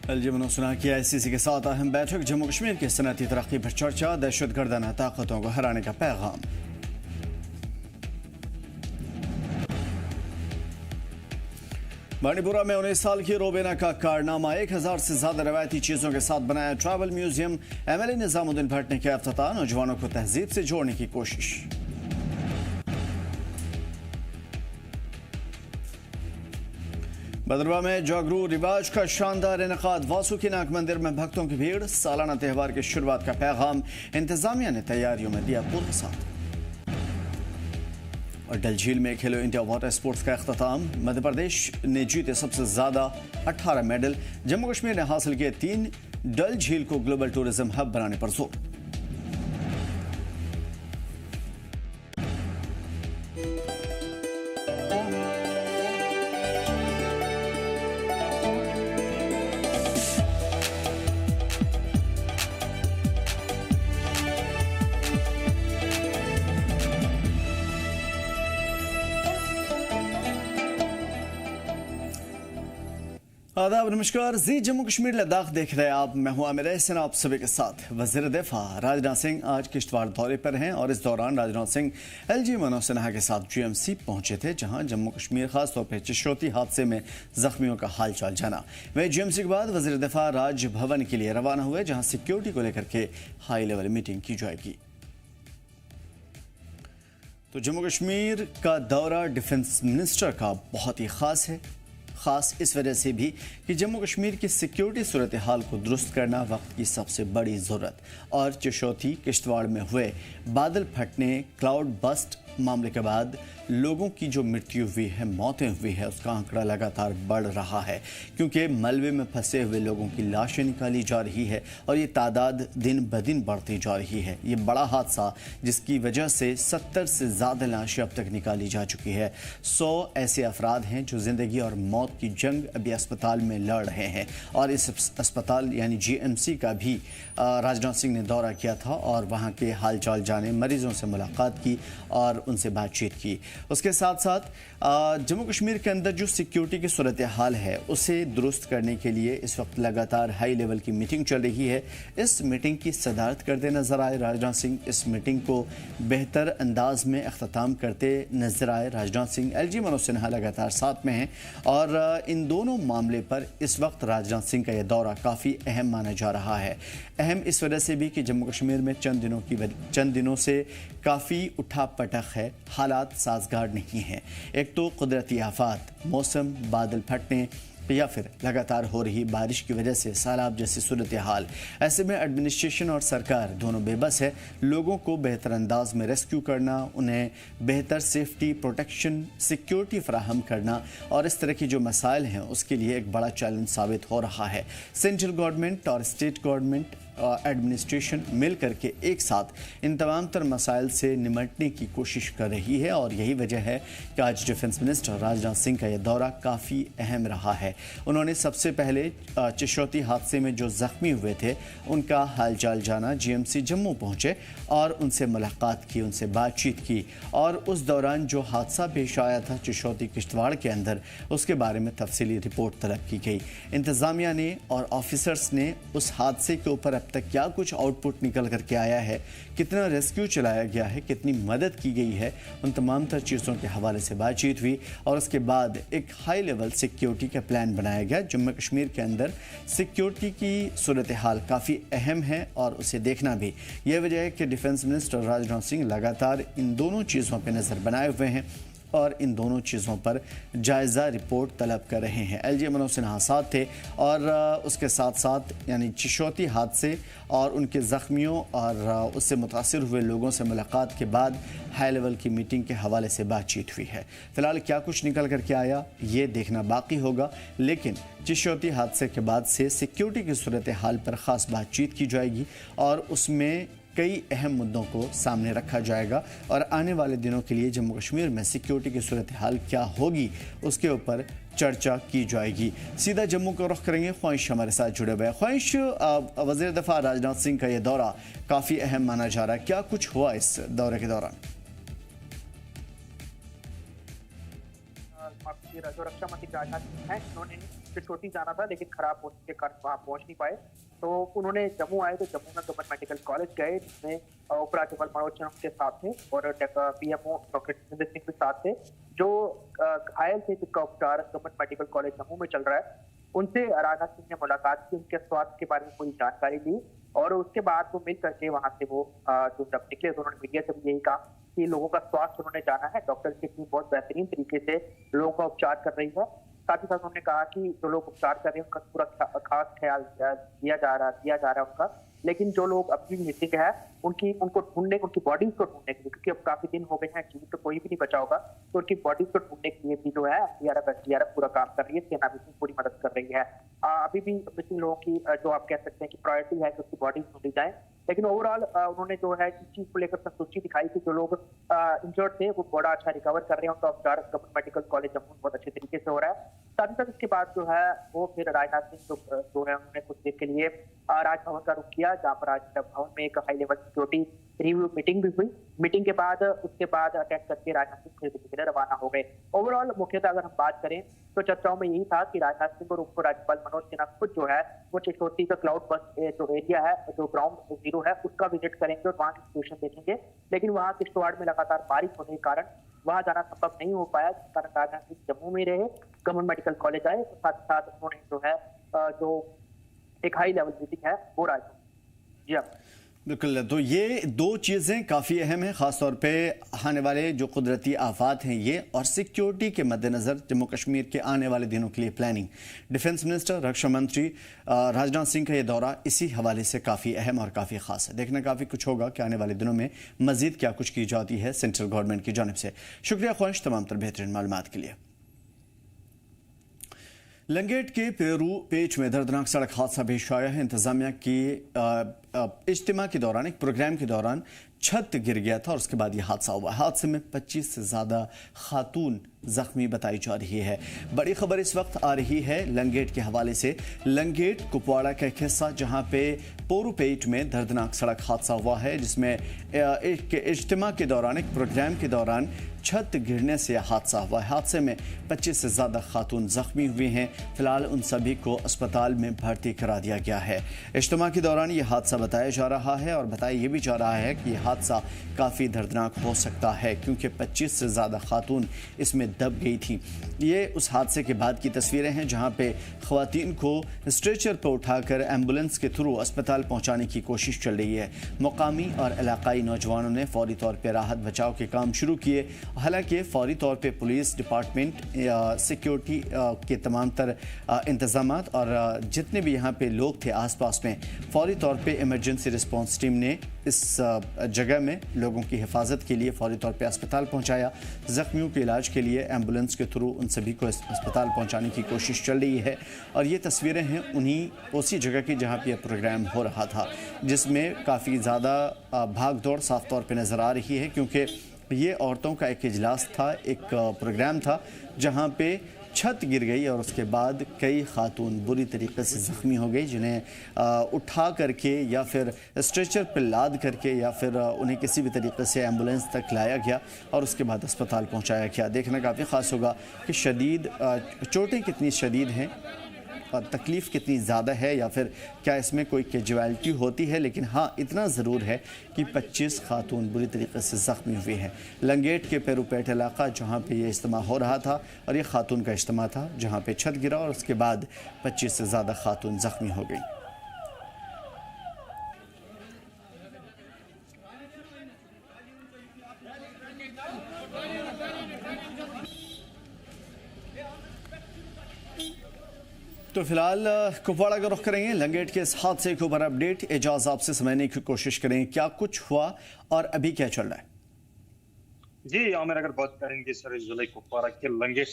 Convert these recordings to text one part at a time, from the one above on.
अलजमन सुना कि ICC के साथ अहम बैठक, जम्मू कश्मीर की सनती तरक्की पर चर्चा, दहशतगर्दाना ताकतों को हराने का पैगाम। बांडीपुरा में 19 साल की रोबेना का कारनामा, 1000 से ज्यादा रवायती चीजों के साथ बनाया travel museum. MLA Nizamuddin Bhatt ने किया इफ्तिताह, नौजवानों को तहजीब से जोड़ने की कोशिश। भद्रवा में जागरू रिवाज का शानदार इनकाद, वासुकीनाग मंदिर में भक्तों की भीड़, सालाना त्यौहार की शुरुआत का पैगाम। इंतजामिया ने तैयारियों में दिया पूरा साथ। और डल झील में खेलो इंडिया वाटर स्पोर्ट्स का अख्ताम, मध्य प्रदेश ने जीते सबसे ज्यादा 18 मेडल। जम्मू कश्मीर ने हासिल किए 3। डल झील को ग्लोबल टूरिज्म हब बनाने पर जोर। आदाब, नमस्कार। जी जम्मू कश्मीर लद्दाख देख रहे हैं आप। मैं हूं आमिर एहसन, आप सभी के साथ। वज़ीर दिफा राजनाथ सिंह आज किश्तवाड़ दौरे पर हैं और इस दौरान राजनाथ सिंह LG मनोज सिन्हा के साथ GMC पहुंचे थे, जहां जम्मू कश्मीर खासतौर पर चिश्रोती हादसे में जख्मियों का हाल चाल जाना। वहीं GMC के बाद वज़ीर दिफा राजभवन के लिए रवाना हुए, जहां सिक्योरिटी को लेकर के हाई लेवल मीटिंग की जाएगी। तो जम्मू कश्मीर का दौरा डिफेंस मिनिस्टर का बहुत ही खास है, खास इस वजह से भी कि जम्मू कश्मीर की सिक्योरिटी सूरत हाल को दुरुस्त करना वक्त की सबसे बड़ी ज़रूरत। और चिशोती किश्तवाड़ में हुए बादल फटने, क्लाउड बस्ट मामले के बाद लोगों की जो मृत्यु हुई है, मौतें हुई है, उसका आंकड़ा लगातार बढ़ रहा है, क्योंकि मलबे में फंसे हुए लोगों की लाशें निकाली जा रही है और ये तादाद दिन ब दिन बढ़ती जा रही है। ये बड़ा हादसा जिसकी वजह से 70 से ज़्यादा लाशें अब तक निकाली जा चुकी है। 100 ऐसे अफराद हैं जो ज़िंदगी और मौत की जंग अभी अस्पताल में लड़ रहे हैं। और इस अस्पताल यानी GMC का भी राजनाथ सिंह ने दौरा किया था और वहाँ के हाल चाल जाने, मरीजों से मुलाकात की और उनसे बातचीत की। उसके साथ साथ जम्मू कश्मीर के अंदर जो सिक्योरिटी की सूरत हाल है उसे दुरुस्त करने के लिए इस वक्त लगातार हाई लेवल की मीटिंग चल रही है। इस मीटिंग की सदारत करते नजर आए राजनाथ सिंह। इस मीटिंग को बेहतर अंदाज में अख्ताम करते नजर आए राजनाथ सिंह। LG मनोज सिन्हा लगातार साथ में हैं और इन दोनों मामले पर इस वक्त राजनाथ सिंह का यह दौरा काफ़ी अहम माना जा रहा है। अहम इस वजह से भी कि जम्मू कश्मीर में चंद दिनों से काफ़ी उठा पटक है, हालात साजगार नहीं हैं। एक तो कुदरती आफात, मौसम, बादल फटने या फिर लगातार हो रही बारिश की वजह से सैलाब जैसी सूरत हाल। ऐसे में एडमिनिस्ट्रेशन और सरकार दोनों बेबस है। लोगों को बेहतर अंदाज में रेस्क्यू करना, उन्हें बेहतर सेफ्टी, प्रोटेक्शन, सिक्योरिटी फराहम करना और इस तरह की जो मसाइल हैं उसके लिए एक बड़ा चैलेंज साबित हो रहा है। सेंट्रल गवर्नमेंट और स्टेट गवर्नमेंट एडमिनिस्ट्रेशन मिल करके एक साथ इन तमाम तर मसाइल से निमटने की कोशिश कर रही है और यही वजह है कि आज डिफेंस मिनिस्टर राजनाथ सिंह का यह दौरा काफ़ी अहम रहा है। उन्होंने सबसे पहले चिश्रोती हादसे में जो ज़ख्मी हुए थे उनका हालचाल जाना, GMC जम्मू पहुँचे और उनसे मुलाकात की, उनसे बातचीत की और उस दौरान जो हादसा पेश आया था चिश्रोती किश्तवाड़ के अंदर, उसके बारे में तफसीली रिपोर्ट तलब की गई। इंतज़ामिया ने और ऑफिसर्स ने उस हादसे के ऊपर तक क्या कुछ आउटपुट निकल करके आया है, कितना रेस्क्यू चलाया गया है, कितनी मदद की गई है, उन तमाम तर चीज़ों के हवाले से बातचीत हुई और उसके बाद एक हाई लेवल सिक्योरिटी का प्लान बनाया गया। जम्मू कश्मीर के अंदर सिक्योरिटी की सूरत हाल काफ़ी अहम है और उसे देखना भी। यह वजह है कि डिफेंस मिनिस्टर राजनाथ सिंह लगातार इन दोनों चीज़ों पर नज़र बनाए हुए हैं और इन दोनों चीज़ों पर जायज़ा रिपोर्ट तलब कर रहे हैं। LG मनोज सिन्हा साथ थे और उसके साथ साथ यानी चिश्रोती हादसे और उनके ज़ख्मियों और उससे मुतासिर हुए लोगों से मुलाकात के बाद हाई लेवल की मीटिंग के हवाले से बातचीत हुई है। फ़िलहाल क्या कुछ निकल कर के आया ये देखना बाकी होगा, लेकिन चिश्रोती हादसे के बाद से सिक्योरिटी की सूरत हाल पर ख़ास बातचीत की जाएगी और उसमें कई अहम मुद्दों को सामने रखा जाएगा और आने वाले दिनों के लिए जम्मू कश्मीर में सिक्योरिटी की सूरत हाल क्या होगी उसके ऊपर चर्चा की जाएगी। सीधा जम्मू का रुख करेंगे। ख्वाहिश हमारे साथ जुड़े हुए हैं। ख्वाहिश, वज़ीर दिफा राजनाथ सिंह का ये दौरा काफ़ी अहम माना जा रहा है, क्या कुछ हुआ इस दौरे के दौरान? जो रक्षा मंत्री राजनाथ सिंह हैं, इन्होंने छोटी जाना था लेकिन खराब मौसम के कारण वहां पहुंच नहीं पाए। तो उन्होंने जम्मू आए तो जम्मू में गवर्नमेंट मेडिकल कॉलेज गए, जिसमें उपराज्यपाल मनोज सिन्हा के साथ थे और पीएमओ डॉक्टर जितेंद्र सिंह के साथ थे, जो घायल थे, जिसका उपचार गवर्नमेंट मेडिकल कॉलेज जम्मू में चल रहा है। उनसे राजनाथ सिंह ने मुलाकात की, उनके स्वास्थ्य के बारे में पूरी जानकारी ली और उसके बाद वो मिल करके वहां से वो जो जब निकले तो उन्होंने मीडिया से भी यही कहा कि लोगों का स्वास्थ्य उन्होंने जाना है, डॉक्टर की टीम बहुत बेहतरीन तरीके से लोगों का उपचार कर रही है। साथ ही साथ उन्होंने कहा कि जो लोग उपचार कर रहे हैं उनका पूरा खास ख्याल दिया जा रहा है उनका, लेकिन जो लोग अभी मिसिंग है उनको ढूंढने, उनकी बॉडीज को ढूंढने के लिए, क्योंकि अब काफी दिन हो गए हैं, जीवित तो कोई भी नहीं बचा होगा, तो उनकी बॉडीज को ढूंढने के लिए भी जो है एसडीआरएफ पूरा काम कर रही है, सेना भी पूरी मदद कर रही है। अभी भी मिसिंग लोगों की जो आप कह सकते हैं कि प्रायोरिटी है कि उसकी बॉडीज ढूंढी जाए, लेकिन ओवरऑल उन्होंने जो है इस चीज को लेकर संतुष्टि दिखाई कि जो लोग इंजर्ड थे वो बड़ा अच्छा रिकवर कर रहे हैं, उनका उपचार गवर्नमेंट मेडिकल कॉलेज जम्मू बहुत अच्छे तरीके से हो रहा है। साथ ही साथ इसके बाद जो है वो फिर राजनाथ सिंह जो है उन्होंने कुछ देर के लिए राजभवन का रुख किया, जहाँ पर राजभवन में एक high level security review meeting भी हुई। मीटिंग के बाद उसके बाद अटेंड करके राजनाथ सिंह फिर दिल्ली के लिए रवाना हो गए। ओवरऑल मुख्यतः अगर हम बात करें तो चर्चाओं में यही था कि राजनाथ सिंह और उप राज्यपाल मनोज सिन्हा खुद जो है वो चिशोटी का क्लाउड बस्ट जो एरिया है, जो ग्राउंड जीरो है, उसका विजिट करेंगे और वहाँ की सिचुएशन देखेंगे। लेकिन वहाँ किश्तवाड़ में लगातार बारिश होने के कारण वहाँ जाना संभव नहीं हो पाया, जिस कारण राजनाथ सिंह जम्मू में रहे, गवर्नमेंट मेडिकल कॉलेज आए, तो साथ ही साथ उन्होंने जो है जो एक हाई लेवल मीटिंग है वो राजनाथ। जी हाँ बिल्कुल, तो ये दो चीज़ें काफ़ी अहम हैं, ख़ासतौर पे आने वाले जो कुदरती आफात हैं ये, और सिक्योरिटी के मद्देनज़र जम्मू कश्मीर के आने वाले दिनों के लिए प्लानिंग। डिफेंस मिनिस्टर रक्षा मंत्री राजनाथ सिंह का ये दौरा इसी हवाले से काफ़ी अहम और काफ़ी ख़ास है। देखना काफ़ी कुछ होगा कि आने वाले दिनों में मज़ीद क्या कुछ की जाती है सेंट्रल गवर्नमेंट की जानिब से। शुक्रिया ख्वाहिश तमाम तर बेहतरीन मालूमात के लिए। लंगेट के पेरू पेच में दर्दनाक सड़क हादसा पेश आया है। इंतजामिया की इज्तिमा के दौरान, एक प्रोग्राम के दौरान छत गिर गया था और उसके बाद यह हादसा हुआ। हादसे में 25 से ज़्यादा खातून जख्मी बताई जा रही है। बड़ी खबर इस वक्त आ रही है लंगेट के हवाले से। लंगेट कुपवाड़ा का एक हिस्सा जहां पे पोरूपेट में दर्दनाक सड़क हादसा हुआ है, जिसमें एक इज्तिमा के दौरान, एक प्रोग्राम के दौरान छत गिरने से हादसा हुआ है। हादसे में 25 से ज़्यादा खातून जख्मी हुई हैं। फिलहाल उन सभी को अस्पताल में भर्ती करा दिया गया है। इज्तिमा के दौरान यह हादसा बताया जा रहा है और बताया यह भी जा रहा है कि यह हादसा काफ़ी दर्दनाक हो सकता है, क्योंकि 25 से ज़्यादा खातून इसमें दब गई थी। ये उस हादसे के बाद की तस्वीरें हैं जहां पे ख़वातीन को स्ट्रेचर पर उठाकर एम्बुलेंस के थ्रू अस्पताल पहुंचाने की कोशिश चल रही है। मुकामी और इलाकाई नौजवानों ने फौरी तौर पर राहत बचाव के काम शुरू किए। हालांकि फौरी तौर पे पुलिस डिपार्टमेंट, सिक्योरिटी के तमाम तर इंतजाम और जितने भी यहाँ पे लोग थे आसपास में, फौरी तौर पे इमरजेंसी रिस्पांस टीम ने इस जगह में लोगों की हिफाजत के लिए फौरी तौर पे अस्पताल पहुंचाया। ज़ख्मियों के इलाज के लिए एम्बुलेंस के थ्रू उन सभी को अस्पताल पहुंचाने की कोशिश चल रही है। और ये तस्वीरें हैं उसी जगह की जहाँ पे यह प्रोग्राम हो रहा था, जिसमें काफ़ी ज़्यादा भाग दौड़ साफ तौर पर नज़र आ रही है, क्योंकि ये औरतों का एक इजलास था, एक प्रोग्राम था जहाँ पे छत गिर गई और उसके बाद कई खातून बुरी तरीके से ज़ख्मी हो गई, जिन्हें उठा करके या फिर स्ट्रेचर पर लाद करके या फिर उन्हें किसी भी तरीके से एम्बुलेंस तक लाया गया और उसके बाद अस्पताल पहुंचाया गया। देखना काफ़ी ख़ास होगा कि शदीद चोटें कितनी शदीद हैं और तकलीफ़ कितनी ज़्यादा है, या फिर क्या इसमें कोई कैजुअलिटी होती है। लेकिन हाँ, इतना ज़रूर है कि 25 खातून बुरी तरीके से ज़ख्मी हुए हैं। लंगेट के पेरूपेट इलाका जहाँ पे ये इज्तिमा हो रहा था, और ये खातून का इज्तिमा था जहाँ पे छत गिरा और उसके बाद 25 से ज़्यादा खातून ज़ख्मी हो गई। तो फिलहाल कुपवाड़ा का रुख करेंगे। लंगेट के इस हादसे के ऊपर अपडेट एजाज आपसे समझने की कोशिश करें, क्या कुछ हुआ और अभी क्या चल रहा है। जी आमिर, अगर बात करेंगे सर जिले कुपवाड़ा के लंगेट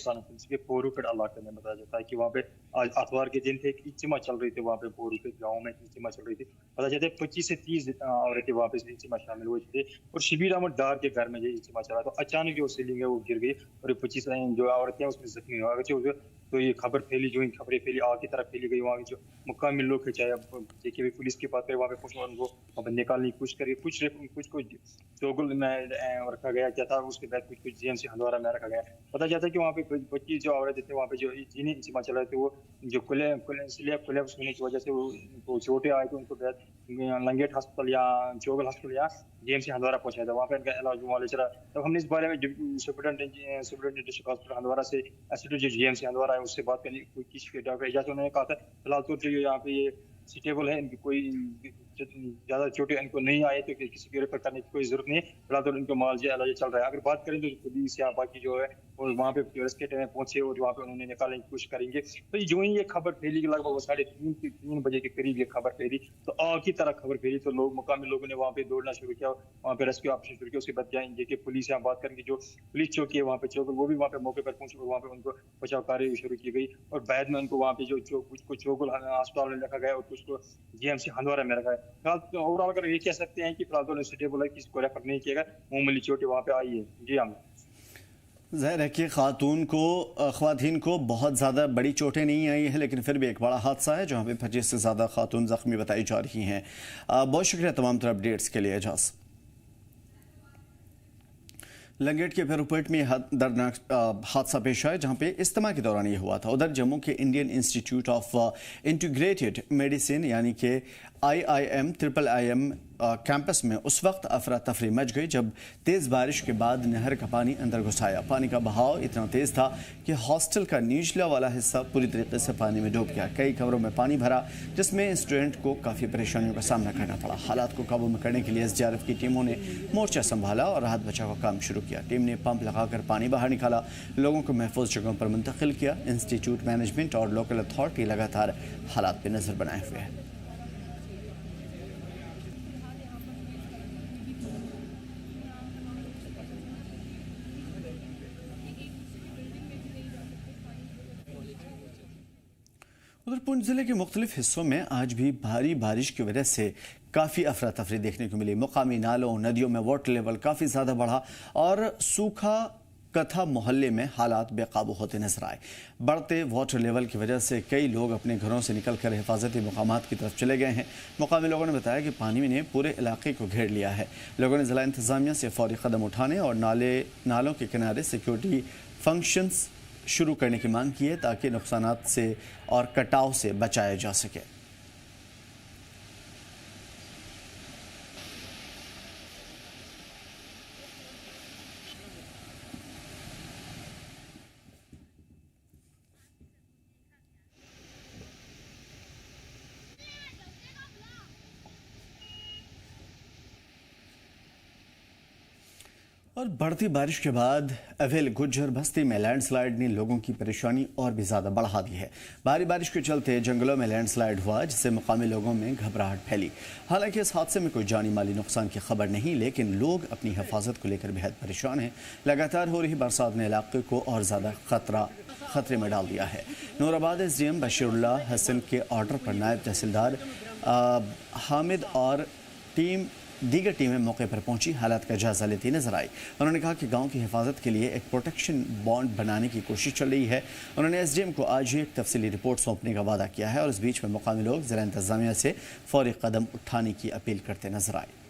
के पोरूपेट इलाके में, बताया जाता है कि वहाँ पे आज आतवार के दिन थे, एक इज्तिमा चल रही थी वहाँ पे पोरूपेट गांव में इज्तिमा चल रही थी। पता चलता है 25 से 30 औरतें वहाँ पे इज्तिमा शामिल हुई थी और शिबीर अहमद डार के घर में ये इज्तिमा चला, तो अचानक जो सीलिंग है वो गिर गई और 25 जो औरतें उसमें जख्मी हुआ। तो ये खबर फैली, जो खबरें फैली आग की तरफ फैली गई। वहाँ के जो मुकामी लोग है, चाहे देखिए पुलिस के पास वहाँ पे कुछ उनको निकालने की कोशिश करी, कुछ को चोगल में रखा गया क्या था, उसके बाद कुछ जीएमसी हंदवारा में रखा गया। पता चलता है कि वहाँ पे 25 जो औरतें थे वहाँ पे जो चीनी इज्तिमा चल रहे थे, वो जो कोलैप्स होने की वजह से वो चोटें आई थी, उनको लंगेट हॉस्पिटल या चोगल हॉस्पिटल या जीएमसी हंदवारा पहुंचाया था। वहाँ पे इनका इलाज हुआ चला। तब हमने इस बारे में सुपरिटेंडेंट डिस्ट्रिक्ट हॉस्पिटल हंदवारा से एसडीओ जो जीएमसी हंदवारा है उससे बात करने की कोशिश की। डॉक्टर एजाज उन्होंने कहा था फिलहाल तो जो यहाँ पे ये स्टेबल है, इनकी कोई ज्यादा चोटें इनको नहीं आए तो किसी को रेफर करने की कोई जरूरत नहीं है। फिलहाल तो इनको माल इलाज चल रहा है। अगर बात करें तो पुलिस या बाकी जो है और वहाँ पे रेस्क्यू टीम पहुंचे और वहाँ पे उन्होंने निकालने की कोशिश करेंगे। तो जो ही ये खबर फैली लगभग 3:30 बजे के करीब ये खबर फैली, तो आग की तरह खबर फैली, तो मुकामी लोगों ने वहाँ पे दौड़ना शुरू किया, वहाँ पे रेस्क्यू ऑपरेशन शुरू किया। उसके बाद जाएंगे कि पुलिस यहाँ बात करेंगे, जो पुलिस चौकी है वहाँ पे चौक, वो भी वहाँ पे मौके पर पहुंचे और वहाँ पे उनको बचाव कार्य शुरू की गई। और बाद में उनको वहाँ पे जो कुछ चौगुल अस्पताल में रखा गया और कुछ को जीएमसी हंदवारा में रखा है। फिलहाल ओवरऑल अगर ये कह सकते हैं कि फिलहाल तो स्टेबल है, किसी को रेफर नहीं किया गया, मामूली चोटें वहाँ पे आई है। जी हाँ, ज़ाहिर है कि ख़वातीन को बहुत ज़्यादा बड़ी चोटें नहीं आई हैं, लेकिन फिर भी एक बड़ा हादसा है जहाँ पे 25 से ज़्यादा खातून ज़ख्मी बताई जा रही हैं। बहुत शुक्रिया तमाम तरह अपडेट्स के लिए एजाज। लंगेट के फेरोपेट में दर्दनाक हादसा पेश आया जहां पे इज्तिमा के दौरान ये हुआ था। उधर जम्मू के Indian institute of integrated medicine यानी कि IIM कैंपस में उस वक्त अफरा तफरी मच गई जब तेज़ बारिश के बाद नहर का पानी अंदर घुस आया। पानी का बहाव इतना तेज़ था कि हॉस्टल का निचला वाला हिस्सा पूरी तरीके से पानी में डूब गया। कई कमरों में पानी भरा, जिसमें स्टूडेंट को काफ़ी परेशानियों का सामना करना पड़ा। हालात को काबू में करने के लिए SDRF की टीमों ने मोर्चा संभाला और राहत बचाव का काम शुरू किया। टीम ने पंप लगाकर पानी बाहर निकाला, लोगों को महफूज जगहों पर मुंतकिल किया। इंस्टीट्यूट मैनेजमेंट और लोकल अथॉरिटी लगातार हालात पर नज़र बनाए हुए हैं। उधर पुंछ जिले के मुख्तलिफ हिस्सों में आज भी भारी बारिश की वजह से काफ़ी अफरा तफरी देखने को मिली। मुकामी नालों नदियों में वाटर लेवल काफ़ी ज़्यादा बढ़ा और सूखा कथा मोहल्ले में हालात बेकाबू होते नजर आए। बढ़ते वाटर लेवल की वजह से कई लोग अपने घरों से निकलकर हिफाजती मकामात की तरफ चले गए हैं। मुकामी लोगों ने बताया कि पानी ने पूरे इलाके को घेर लिया है। लोगों ने ज़िला इंतज़ामिया से फौरी कदम उठाने और नालों के किनारे सिक्योरिटी फंक्शंस शुरू करने की मांग की है ताकि नुकसानात से और कटाव से बचाया जा सके। और बढ़ती बारिश के बाद अवेल गुज्जर बस्ती में लैंडस्लाइड ने लोगों की परेशानी और भी ज़्यादा बढ़ा दी है। भारी बारिश के चलते जंगलों में लैंडस्लाइड हुआ, जिससे मुकामी लोगों में घबराहट फैली। हालांकि इस हादसे में कोई जानी माली नुकसान की खबर नहीं, लेकिन लोग अपनी हिफाजत को लेकर बेहद परेशान हैं। लगातार हो रही बरसात ने इलाके को और ज़्यादा खतरे में डाल दिया है। नूराबाद SDM बशीरुल्लाह हसन के ऑर्डर पर नायब तहसीलदार हामिद और दीगर टीमें मौके पर पहुंची, हालात का जायजा लेती नजर आई। उन्होंने कहा कि गांव की हिफाजत के लिए एक प्रोटेक्शन बॉन्ड बनाने की कोशिश चल रही है। उन्होंने SDM को आज ही एक तफसीली रिपोर्ट सौंपने का वादा किया है और इस बीच में मुकामी लोग ज़िला इंतज़ामिया से फौरी कदम उठाने की अपील करते नजर आए।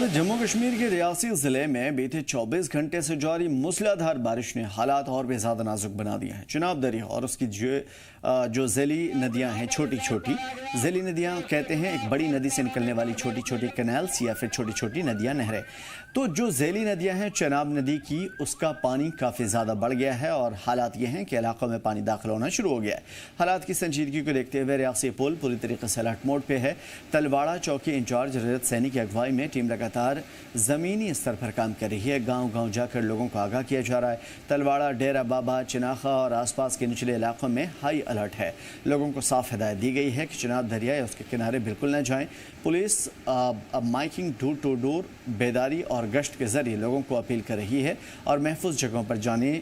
जम्मू कश्मीर के रियासी जिले में बीते 24 घंटे से जारी मूसलाधार बारिश ने हालात और भी ज्यादा नाजुक बना दिए हैं। चिनाब दरिया और उसकी जो झीली नदियां हैं, छोटी छोटी झीली नदियां कहते हैं एक बड़ी नदी से निकलने वाली छोटी छोटी कैनाल्स या फिर छोटी छोटी नदियां, नहरें। तो जो झीली नदियां हैं चनाब नदी की, उसका पानी काफ़ी ज़्यादा बढ़ गया है और हालात ये हैं कि इलाकों में पानी दाखिल होना शुरू हो गया है। हालात की संजीदगी को देखते हुए रियासी पुल पूरी तरीके से अलर्ट मोड पे है। तलवाड़ा चौकी इंचार्ज रजत सैनी की अगुवाई में टीम लगातार ज़मीनी स्तर पर काम कर रही है। गाँव गाँव जाकर लोगों को आगाह किया जा रहा है। तलवाड़ा, डेरा बाबा, चिनाखा और आसपास के निचले इलाकों में हाई अलर्ट है। लोगों को साफ हिदायत दी गई है कि चिनाब दरिया या उसके किनारे बिल्कुल न जाएं। पुलिस अब माइकिंग, डोर टू डोर बेदारी और गश्त के जरिए लोगों को अपील कर रही है और महफूज जगहों पर जाने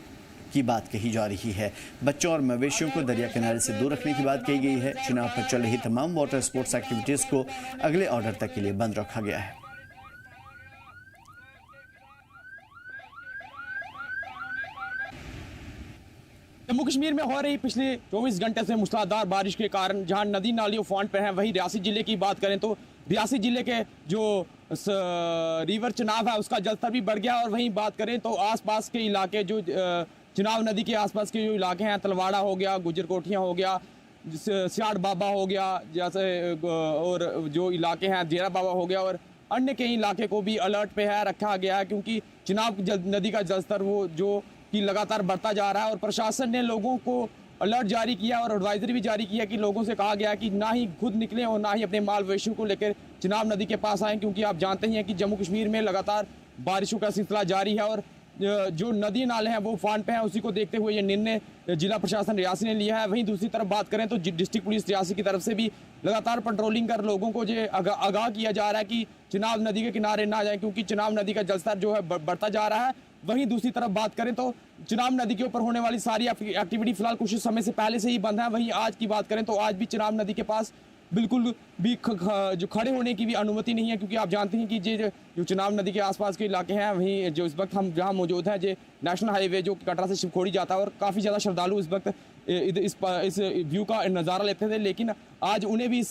की बात कही जा रही है। बच्चों और मवेशियों को दरिया किनारे से दूर रखने की बात कही गई है। चिनाब पर चल रही तमाम वाटर स्पोर्ट्स एक्टिविटीज़ को अगले ऑर्डर तक के लिए बंद रखा गया है। जम्मू कश्मीर में हो रही पिछले 24 घंटे से मूसलाधार बारिश के कारण जहां नदी नाली उफान पर हैं, वहीं रियासी जिले की बात करें तो रियासी जिले के जो रिवर चनाब है उसका जलस्तर भी बढ़ गया। और वहीं बात करें तो आसपास के इलाके जो चनाब नदी के आसपास के जो इलाके हैं, तलवाड़ा हो गया, गुजर कोठियाँ हो गया, सियाड़ बाबा हो गया, जैसे और जो इलाके हैं डेरा बाबा हो गया, और अन्य कई इलाके को भी अलर्ट पे है रखा गया है, क्योंकि चनाब नदी का जलस्तर वो जो कि लगातार बढ़ता जा रहा है। और प्रशासन ने लोगों को अलर्ट जारी किया और एडवाइजरी भी जारी किया कि लोगों से कहा गया है कि ना ही खुद निकलें और ना ही अपने माल मवेशियों को लेकर चनाब नदी के पास आएँ, क्योंकि आप जानते ही हैं कि जम्मू कश्मीर में लगातार बारिशों का सिलसिला जारी है और जो नदी नाले हैं वो उफान पे हैं। उसी को देखते हुए ये निर्णय जिला प्रशासन रियासी ने लिया है। वहीं दूसरी तरफ बात करें तो डिस्ट्रिक्ट पुलिस रियासी की तरफ से भी लगातार पेट्रोलिंग कर लोगों को जो आगाह किया जा रहा है कि चनाब नदी के किनारे ना जाएं, क्योंकि चनाब नदी का जलस्तर जो है बढ़ता जा रहा है। वहीं दूसरी तरफ बात करें तो चनाब नदी के ऊपर होने वाली सारी एक्टिविटी फिलहाल कुछ समय से पहले से ही बंद है। वहीं आज की बात करें तो आज भी चनाब नदी के पास बिल्कुल भी जो खड़े होने की भी अनुमति नहीं है, क्योंकि आप जानते हैं कि जो चनाब नदी के आसपास के इलाके हैं, वहीं जो इस वक्त हम जहां मौजूद हैं, जो नेशनल हाईवे जो कटरा से शिवखोड़ी जाता है, और काफ़ी ज़्यादा श्रद्धालु इस वक्त इस व्यू का नज़ारा लेते थे, लेकिन आज उन्हें भी इस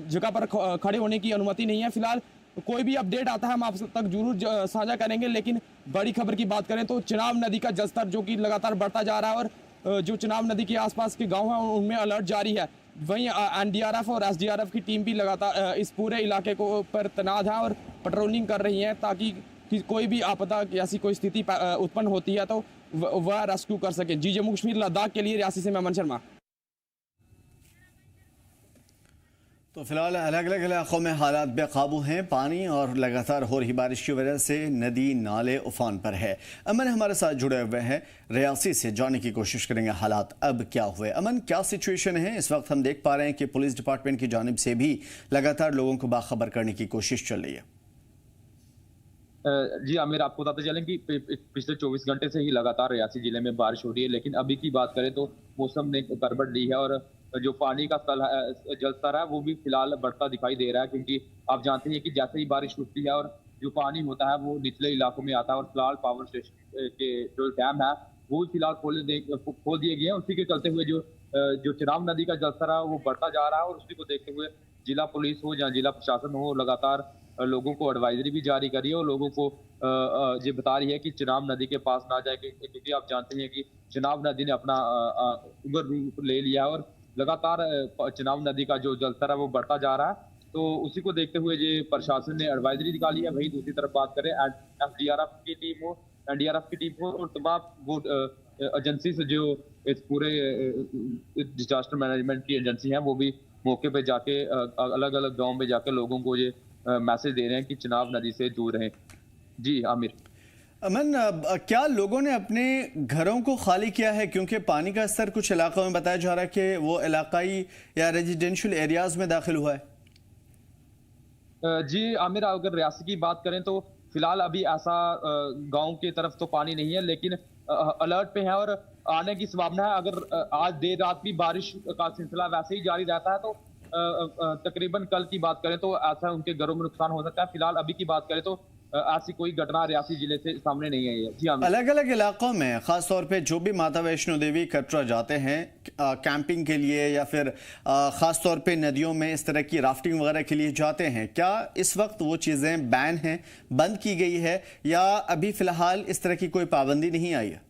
जगह पर खड़े होने की अनुमति नहीं है। फिलहाल कोई भी अपडेट आता है हम आप तक जरूर साझा करेंगे। लेकिन बड़ी खबर की बात करें तो चनाब नदी का जलस्तर जो कि लगातार बढ़ता जा रहा है और जो चनाब नदी के आसपास के गाँव हैं उनमें अलर्ट जारी है। वहीं एनडीआरएफ और एसडीआरएफ की टीम भी लगातार इस पूरे इलाके को पर तैनात है और पेट्रोलिंग कर रही है, ताकि कोई भी आपदा ऐसी कोई स्थिति उत्पन्न होती है तो वह रेस्क्यू कर सके। जी, जम्मू कश्मीर लद्दाख के लिए रियासी से मैं अमन शर्मा। तो फिलहाल अलग अलग इलाकों में हालात बेकाबू हैं। पानी और लगातार हो रही बारिश की वजह से नदी नाले उफान पर है। अमन हमारे साथ जुड़े हुए हैं, रियासी से जानने की कोशिश करेंगे हालात अब क्या हुए। अमन, क्या सिचुएशन है इस वक्त? हम देख पा रहे हैं कि पुलिस डिपार्टमेंट की जानिब से भी लगातार लोगों को बाखबर करने की कोशिश चल रही है। जी आमिर, आपको बताते चलें कि पिछले 24 घंटे से ही लगातार रियासी जिले में बारिश हो रही है, लेकिन अभी की बात करें तो मौसम ने करवट ली है और जो पानी का जलस्तर है वो भी फिलहाल बढ़ता दिखाई दे रहा है, क्योंकि आप जानते हैं कि जैसे ही बारिश रुकती है और जो पानी होता है वो निचले इलाकों में आता है और फिलहाल पावर स्टेशन के जो डैम है वो फिलहाल खोल दिए गए हैं। उसी के चलते हुए जो चनाब नदी का जलस्तर है वो बढ़ता जा रहा है और उसी को देखते हुए जिला पुलिस हो या जिला प्रशासन हो लगातार लोगों को एडवाइजरी भी जारी करी है और लोगों को ये बता रही है कि चनाब नदी के पास ना जाए, क्योंकि आप जानते हैं कि चनाब नदी ने अपना उग्र रूप ले लिया और लगातार चनाब नदी का जो जलस्तर है वो बढ़ता जा रहा है। तो उसी को देखते हुए ये प्रशासन ने एडवाइजरी निकाली है। वहीं दूसरी तरफ बात करें एसडीआरएफ की टीम हो, एनडीआरएफ की टीम हो और तमाम वो एजेंसी से जो इस पूरे डिजास्टर मैनेजमेंट की एजेंसी है वो भी मौके पे जाके अलग अलग गाँव में जाके लोगों को ये मैसेज दे रहे हैं कि चनाब नदी से दूर रहें। जी आमिर। अमन, क्या लोगों ने अपने घरों को खाली किया है? क्योंकि पानी का स्तर कुछ इलाकों में बताया जा रहा है कि वो इलाकाई या रेजिडेंशियल एरियाज में दाखिल हुआ है। जी आमिर, अगर रियासी की बात करें तो फिलहाल अभी ऐसा गांव की तरफ तो पानी नहीं है, लेकिन अलर्ट पे है और आने की संभावना है। अगर आज देर रात भी बारिश का सिलसिला वैसे ही जारी रहता है तो तकरीबन कल की बात करें तो ऐसा उनके घरों में नुकसान हो सकता है। फिलहाल अभी की बात करें तो ऐसी कोई घटना रियासी जिले से सामने नहीं आई है। जी हाँ, अलग अलग इलाकों में खास तौर पे जो भी माता वैष्णो देवी कटरा जाते हैं कैंपिंग के लिए या फिर खास तौर पे नदियों में इस तरह की राफ्टिंग वगैरह के लिए जाते हैं, क्या इस वक्त वो चीज़ें बैन हैं, बंद की गई है, या अभी फिलहाल इस तरह की कोई पाबंदी नहीं आई है?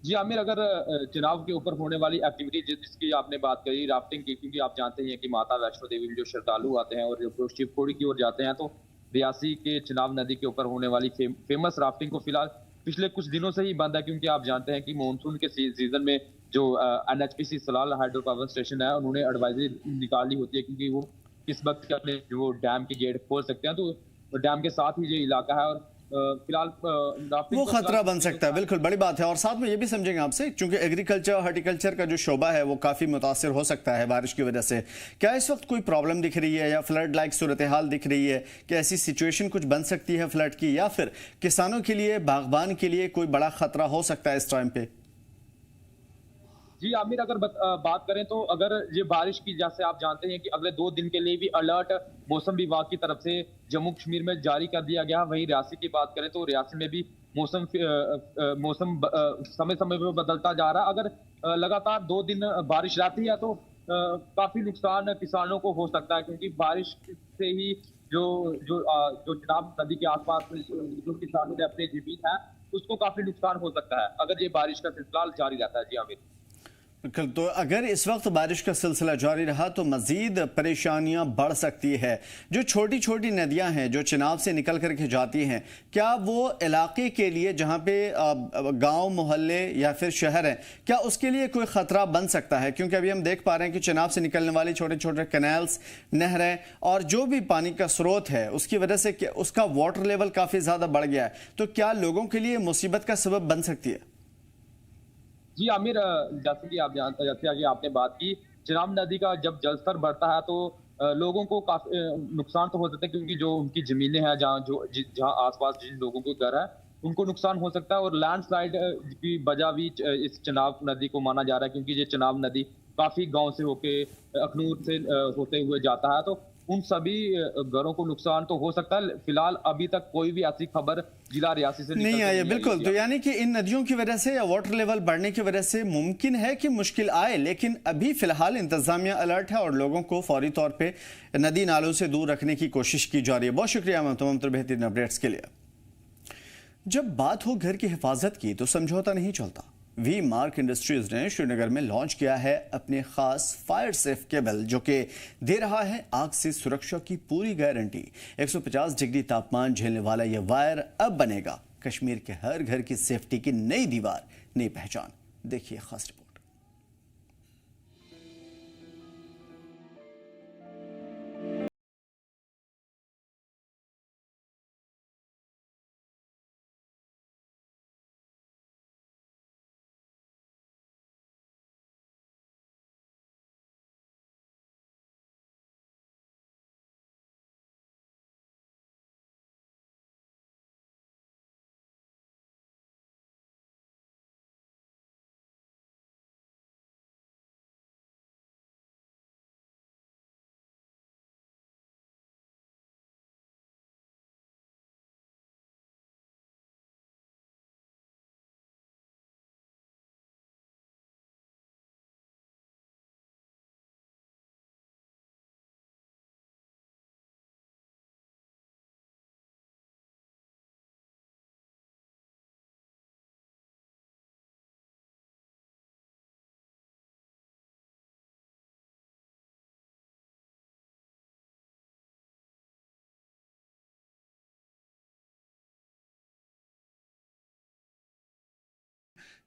जी आमिर, अगर चुनाव के ऊपर होने वाली एक्टिविटी जिसकी आपने बात करी राफ्टिंग की, क्योंकि आप जानते हैं कि माता वैष्णो देवी में जो श्रद्धालु आते हैं और जो शिवखोड़ी की ओर जाते हैं तो रियासी के चनाब नदी के ऊपर होने वाली फेमस राफ्टिंग को फिलहाल पिछले कुछ दिनों से ही बंद है, क्योंकि आप जानते हैं कि मानसून के सीजन में जो NHPC Salal hydro power station है उन्होंने एडवाइजरी निकाली होती है, क्योंकि वो इस वक्त अपने जो डैम के गेट खोल सकते हैं, तो डैम के साथ ही ये इलाका है और फिलहाल वो खतरा बन सकता है। बिल्कुल बड़ी बात है। और साथ में ये भी समझेंगे आपसे, क्योंकि एग्रीकल्चर और हॉर्टिकल्चर का जो शोबा है वो काफ़ी मुतासिर हो सकता है बारिश की वजह से। क्या इस वक्त कोई प्रॉब्लम दिख रही है या फ्लड लाइक सूरत हाल दिख रही है कि ऐसी सिचुएशन कुछ बन सकती है फ्लड की, या फिर किसानों के लिए, बागबान के लिए कोई बड़ा खतरा हो सकता है इस टाइम पे? जी आमिर, अगर बात करें तो अगर ये बारिश की, जैसे आप जानते हैं कि अगले 2 दिन के लिए भी अलर्ट मौसम विभाग की तरफ से जम्मू कश्मीर में जारी कर दिया गया। वहीं रियासी की बात करें तो रियासी में भी मौसम समय समय पर बदलता जा रहा है। अगर लगातार 2 दिन बारिश रहती है तो काफी नुकसान किसानों को हो सकता है, क्योंकि बारिश से ही जो चिनाब नदी के आसपास जो किसानों ने अपने जमीन है उसको काफी नुकसान हो सकता है अगर ये बारिश का सिलसिला जारी रहता है। जी आमिर, तो अगर इस वक्त बारिश का सिलसिला जारी रहा तो मजीद परेशानियां बढ़ सकती है। जो छोटी छोटी नदियां हैं जो चिनाब से निकल करके जाती हैं, क्या वो इलाके के लिए जहां पे गांव मोहल्ले या फिर शहर हैं, क्या उसके लिए कोई खतरा बन सकता है? क्योंकि अभी हम देख पा रहे हैं कि चिनाब से निकलने वाली छोटे छोटे कैनाल्स, नहरें और जो भी पानी का स्रोत है उसकी वजह से उसका वाटर लेवल काफी ज्यादा बढ़ गया है, तो क्या लोगों के लिए मुसीबत का सबब बन सकती है? जी आमिर, जैसे कि आपने बात की, चिनाब नदी का जब जलस्तर बढ़ता है तो लोगों को काफी नुकसान तो हो सकता है, क्योंकि जो उनकी जमीनें हैं जहाँ आसपास जिन लोगों के घर है उनको नुकसान हो सकता है। और लैंडस्लाइड की वजह भी इस चिनाब नदी को माना जा रहा है, क्योंकि ये चिनाब नदी काफी गांव से होके अखनूर से होते हुए जाता है, तो उन सभी घरों को नुकसान तो हो सकता है। फिलहाल अभी तक कोई भी ऐसी खबर जिला रियासी से नहीं आई है। बिल्कुल, तो यानी कि इन नदियों की वजह से या वाटर लेवल बढ़ने की वजह से मुमकिन है कि मुश्किल आए, लेकिन अभी फिलहाल इंतजामिया अलर्ट है और लोगों को फौरी तौर पे नदी नालों से दूर रखने की कोशिश की जा रही है। बहुत शुक्रिया मैम तमाम बेहतरीन अपडेट्स के लिए। जब बात हो घर की हिफाजत की तो समझौता नहीं चलता। वी मार्क इंडस्ट्रीज ने श्रीनगर में लॉन्च किया है अपने खास फायर सेफ केबल, जो कि दे रहा है आग से सुरक्षा की पूरी गारंटी। 150 डिग्री तापमान झेलने वाला यह वायर अब बनेगा कश्मीर के हर घर की सेफ्टी की नई दीवार, नई पहचान। देखिए खास रिपोर्ट।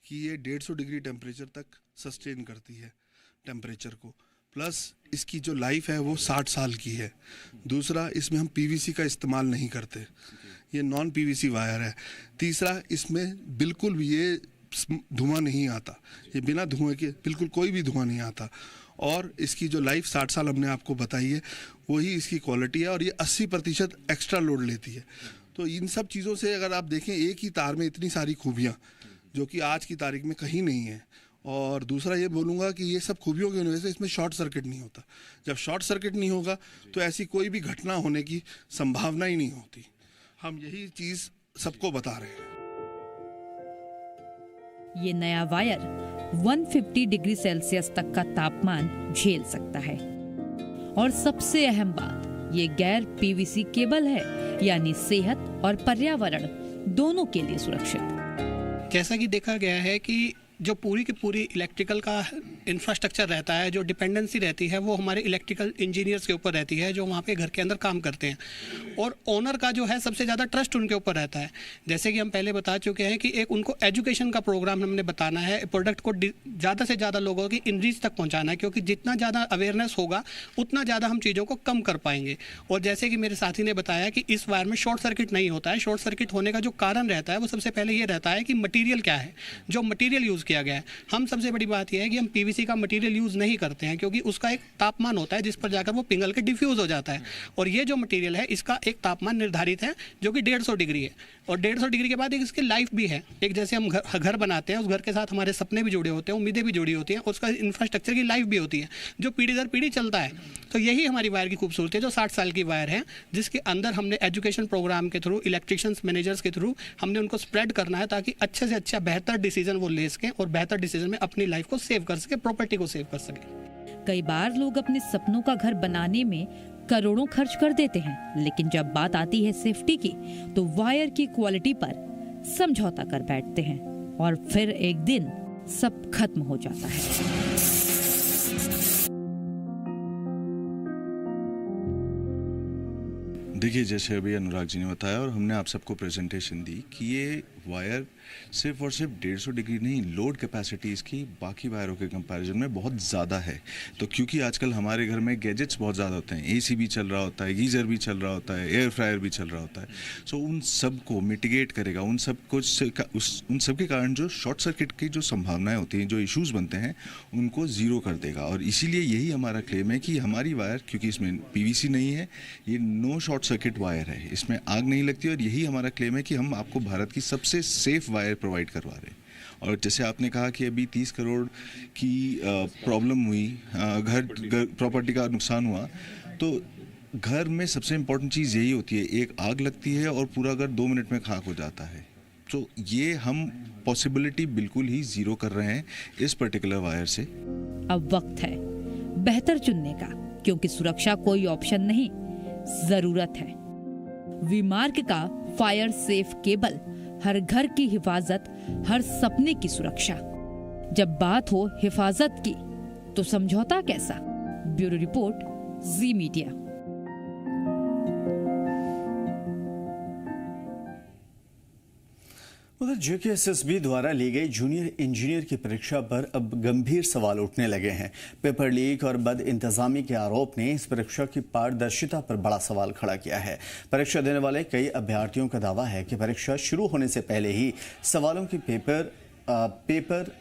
कि ये 150 डिग्री टेम्परेचर तक सस्टेन करती है टेम्परेचर को, प्लस इसकी जो लाइफ है वो 60 साल की है। दूसरा, इसमें हम पीवीसी का इस्तेमाल नहीं करते, ये नॉन पीवीसी वायर है। तीसरा, इसमें बिल्कुल भी ये धुआं नहीं आता, ये बिना धुएं के बिल्कुल कोई भी धुआं नहीं आता। और इसकी जो लाइफ 60 साल हमने आपको बताई है वही इसकी क्वालिटी है, और ये 80% एक्स्ट्रा लोड लेती है। तो इन सब चीज़ों से अगर आप देखें, एक ही तार में इतनी सारी खूबियाँ जो कि आज की तारीख में कहीं नहीं है। और दूसरा ये बोलूँगा कि ये सब खूबियों की वजह से इसमें शॉर्ट सर्किट नहीं होता। जब शॉर्ट सर्किट नहीं होगा तो ऐसी कोई भी घटना होने की संभावना ही नहीं होती। हम यही चीज़ सबको बता रहे हैं। ये नया वायर 150 डिग्री सेल्सियस तक का तापमान झेल सकता है। और सबसे अहम बात, ये गैर पीवीसी केबल है, यानी सेहत और पर्यावरण दोनों के लिए सुरक्षित। जैसा कि देखा गया है कि जो पूरी की पूरी इलेक्ट्रिकल का इंफ्रास्ट्रक्चर रहता है, जो डिपेंडेंसी रहती है वो हमारे इलेक्ट्रिकल इंजीनियर्स के ऊपर रहती है जो वहाँ पे घर के अंदर काम करते हैं। और ओनर का जो है सबसे ज़्यादा ट्रस्ट उनके ऊपर रहता है। जैसे कि हम पहले बता चुके हैं कि एक उनको एजुकेशन का प्रोग्राम हमने बताना है, प्रोडक्ट को ज़्यादा से ज़्यादा लोगों की इन रीच तक पहुँचाना है, क्योंकि जितना ज़्यादा अवेयरनेस होगा उतना ज़्यादा हम चीज़ों को कम कर पाएंगे। और जैसे कि मेरे साथी ने बताया कि इस वायर में शॉर्ट सर्किट नहीं होता है। शॉर्ट सर्किट होने का जो कारण रहता है वो सबसे पहले ये रहता है कि मटीरियल क्या है, जो मटीरियल यूज़ किया गया है। हम सबसे बड़ी बात यह है कि हम पीवीसी का मटेरियल यूज़ नहीं करते हैं, क्योंकि उसका एक तापमान होता है जिस पर जाकर वो पिघल के डिफ्यूज़ हो जाता है। और ये जो मटेरियल है इसका एक तापमान निर्धारित है जो कि 150 डिग्री है। और 150 डिग्री के बाद एक इसकी लाइफ भी है। एक जैसे हम घर बनाते हैं, उस घर के साथ हमारे सपने भी जुड़े होते हैं, उम्मीदें भी जुड़ी होती हैं, उसका इंफ्रास्ट्रक्चर की लाइफ भी होती है जो पीढ़ी दर पीढ़ी चलता है। तो यही हमारी वायर की खूबसूरती है, जो 60 साल की वायर है, जिसके अंदर हमने एजुकेशन प्रोग्राम के थ्रू, इलेक्ट्रिशियंस मैनेजर्स के थ्रू हमने उनको स्प्रेड करना है ताकि अच्छे से अच्छा बेहतर डिसीजन वो ले सकें और बेहतर डिसीजन में अपनी लाइफ को सेव कर सके, प्रॉपर्टी को सेव कर सके। कई बार लोग अपने सपनों का घर बनाने में करोड़ों खर्च कर देते हैं, लेकिन जब बात आती है सेफ्टी की तो वायर की क्वालिटी पर समझौता कर बैठते हैं और फिर एक दिन सब खत्म हो जाता है। देखिए, जैसे अभी अनुराग जी ने बताया और हमने आप सबको प्रेजेंटेशन दी कि ये वायर सिर्फ और सिर्फ 150 डिग्री नहीं, लोड कैपेसिटी इसकी बाकी वायरों के कंपैरिजन में बहुत ज़्यादा है। तो क्योंकि आजकल हमारे घर में गैजेट्स बहुत ज़्यादा होते हैं, एसी भी चल रहा होता है, गीज़र भी चल रहा होता है, एयर फ्रायर भी चल रहा होता है, सो उन सब को मिटिगेट करेगा, उन सब के कारण जो शॉर्ट सर्किट की जो संभावनाएं होती हैं, जो इश्यूज़ बनते हैं, उनको ज़ीरो कर देगा। और इसीलिए यही हमारा क्लेम है कि हमारी वायर, क्योंकि इसमें PVC नहीं है, ये नो शॉर्ट सर्किट वायर है, इसमें आग नहीं लगती। और यही हमारा क्लेम है कि हम आपको भारत की सबसे सेफ वायर प्रोवाइड करवा रहे हैं। और जैसे आपने कहा कि अभी 30 करोड़ की प्रॉब्लम हुई, घर प्रॉपर्टी का नुकसान हुआ, तो घर में सबसे इम्पोर्टेंट चीज़ यही होती है, एक आग लगती है और पूरा घर 2 मिनट में खाक हो जाता है। तो ये हम पॉसिबिलिटी बिल्कुल ही ज़ीरो कर रहे हैं इस पर्टिकुलर वायर से। अब वक्त है बेहतर चुनने का, क्योंकि सुरक्षा कोई ऑप्शन नहीं, जरूरत है। वीमार्क का फायर सेफ केबल, हर घर की हिफाजत, हर सपने की सुरक्षा। जब बात हो हिफाजत की तो समझौता कैसा? ब्यूरो रिपोर्ट, जी मीडिया। उधर JKSSB द्वारा ली गई जूनियर इंजीनियर की परीक्षा पर अब गंभीर सवाल उठने लगे हैं। पेपर लीक और बद इंतजामी के आरोप ने इस परीक्षा की पारदर्शिता पर बड़ा सवाल खड़ा किया है। परीक्षा देने वाले कई अभ्यर्थियों का दावा है कि परीक्षा शुरू होने से पहले ही सवालों की पेपर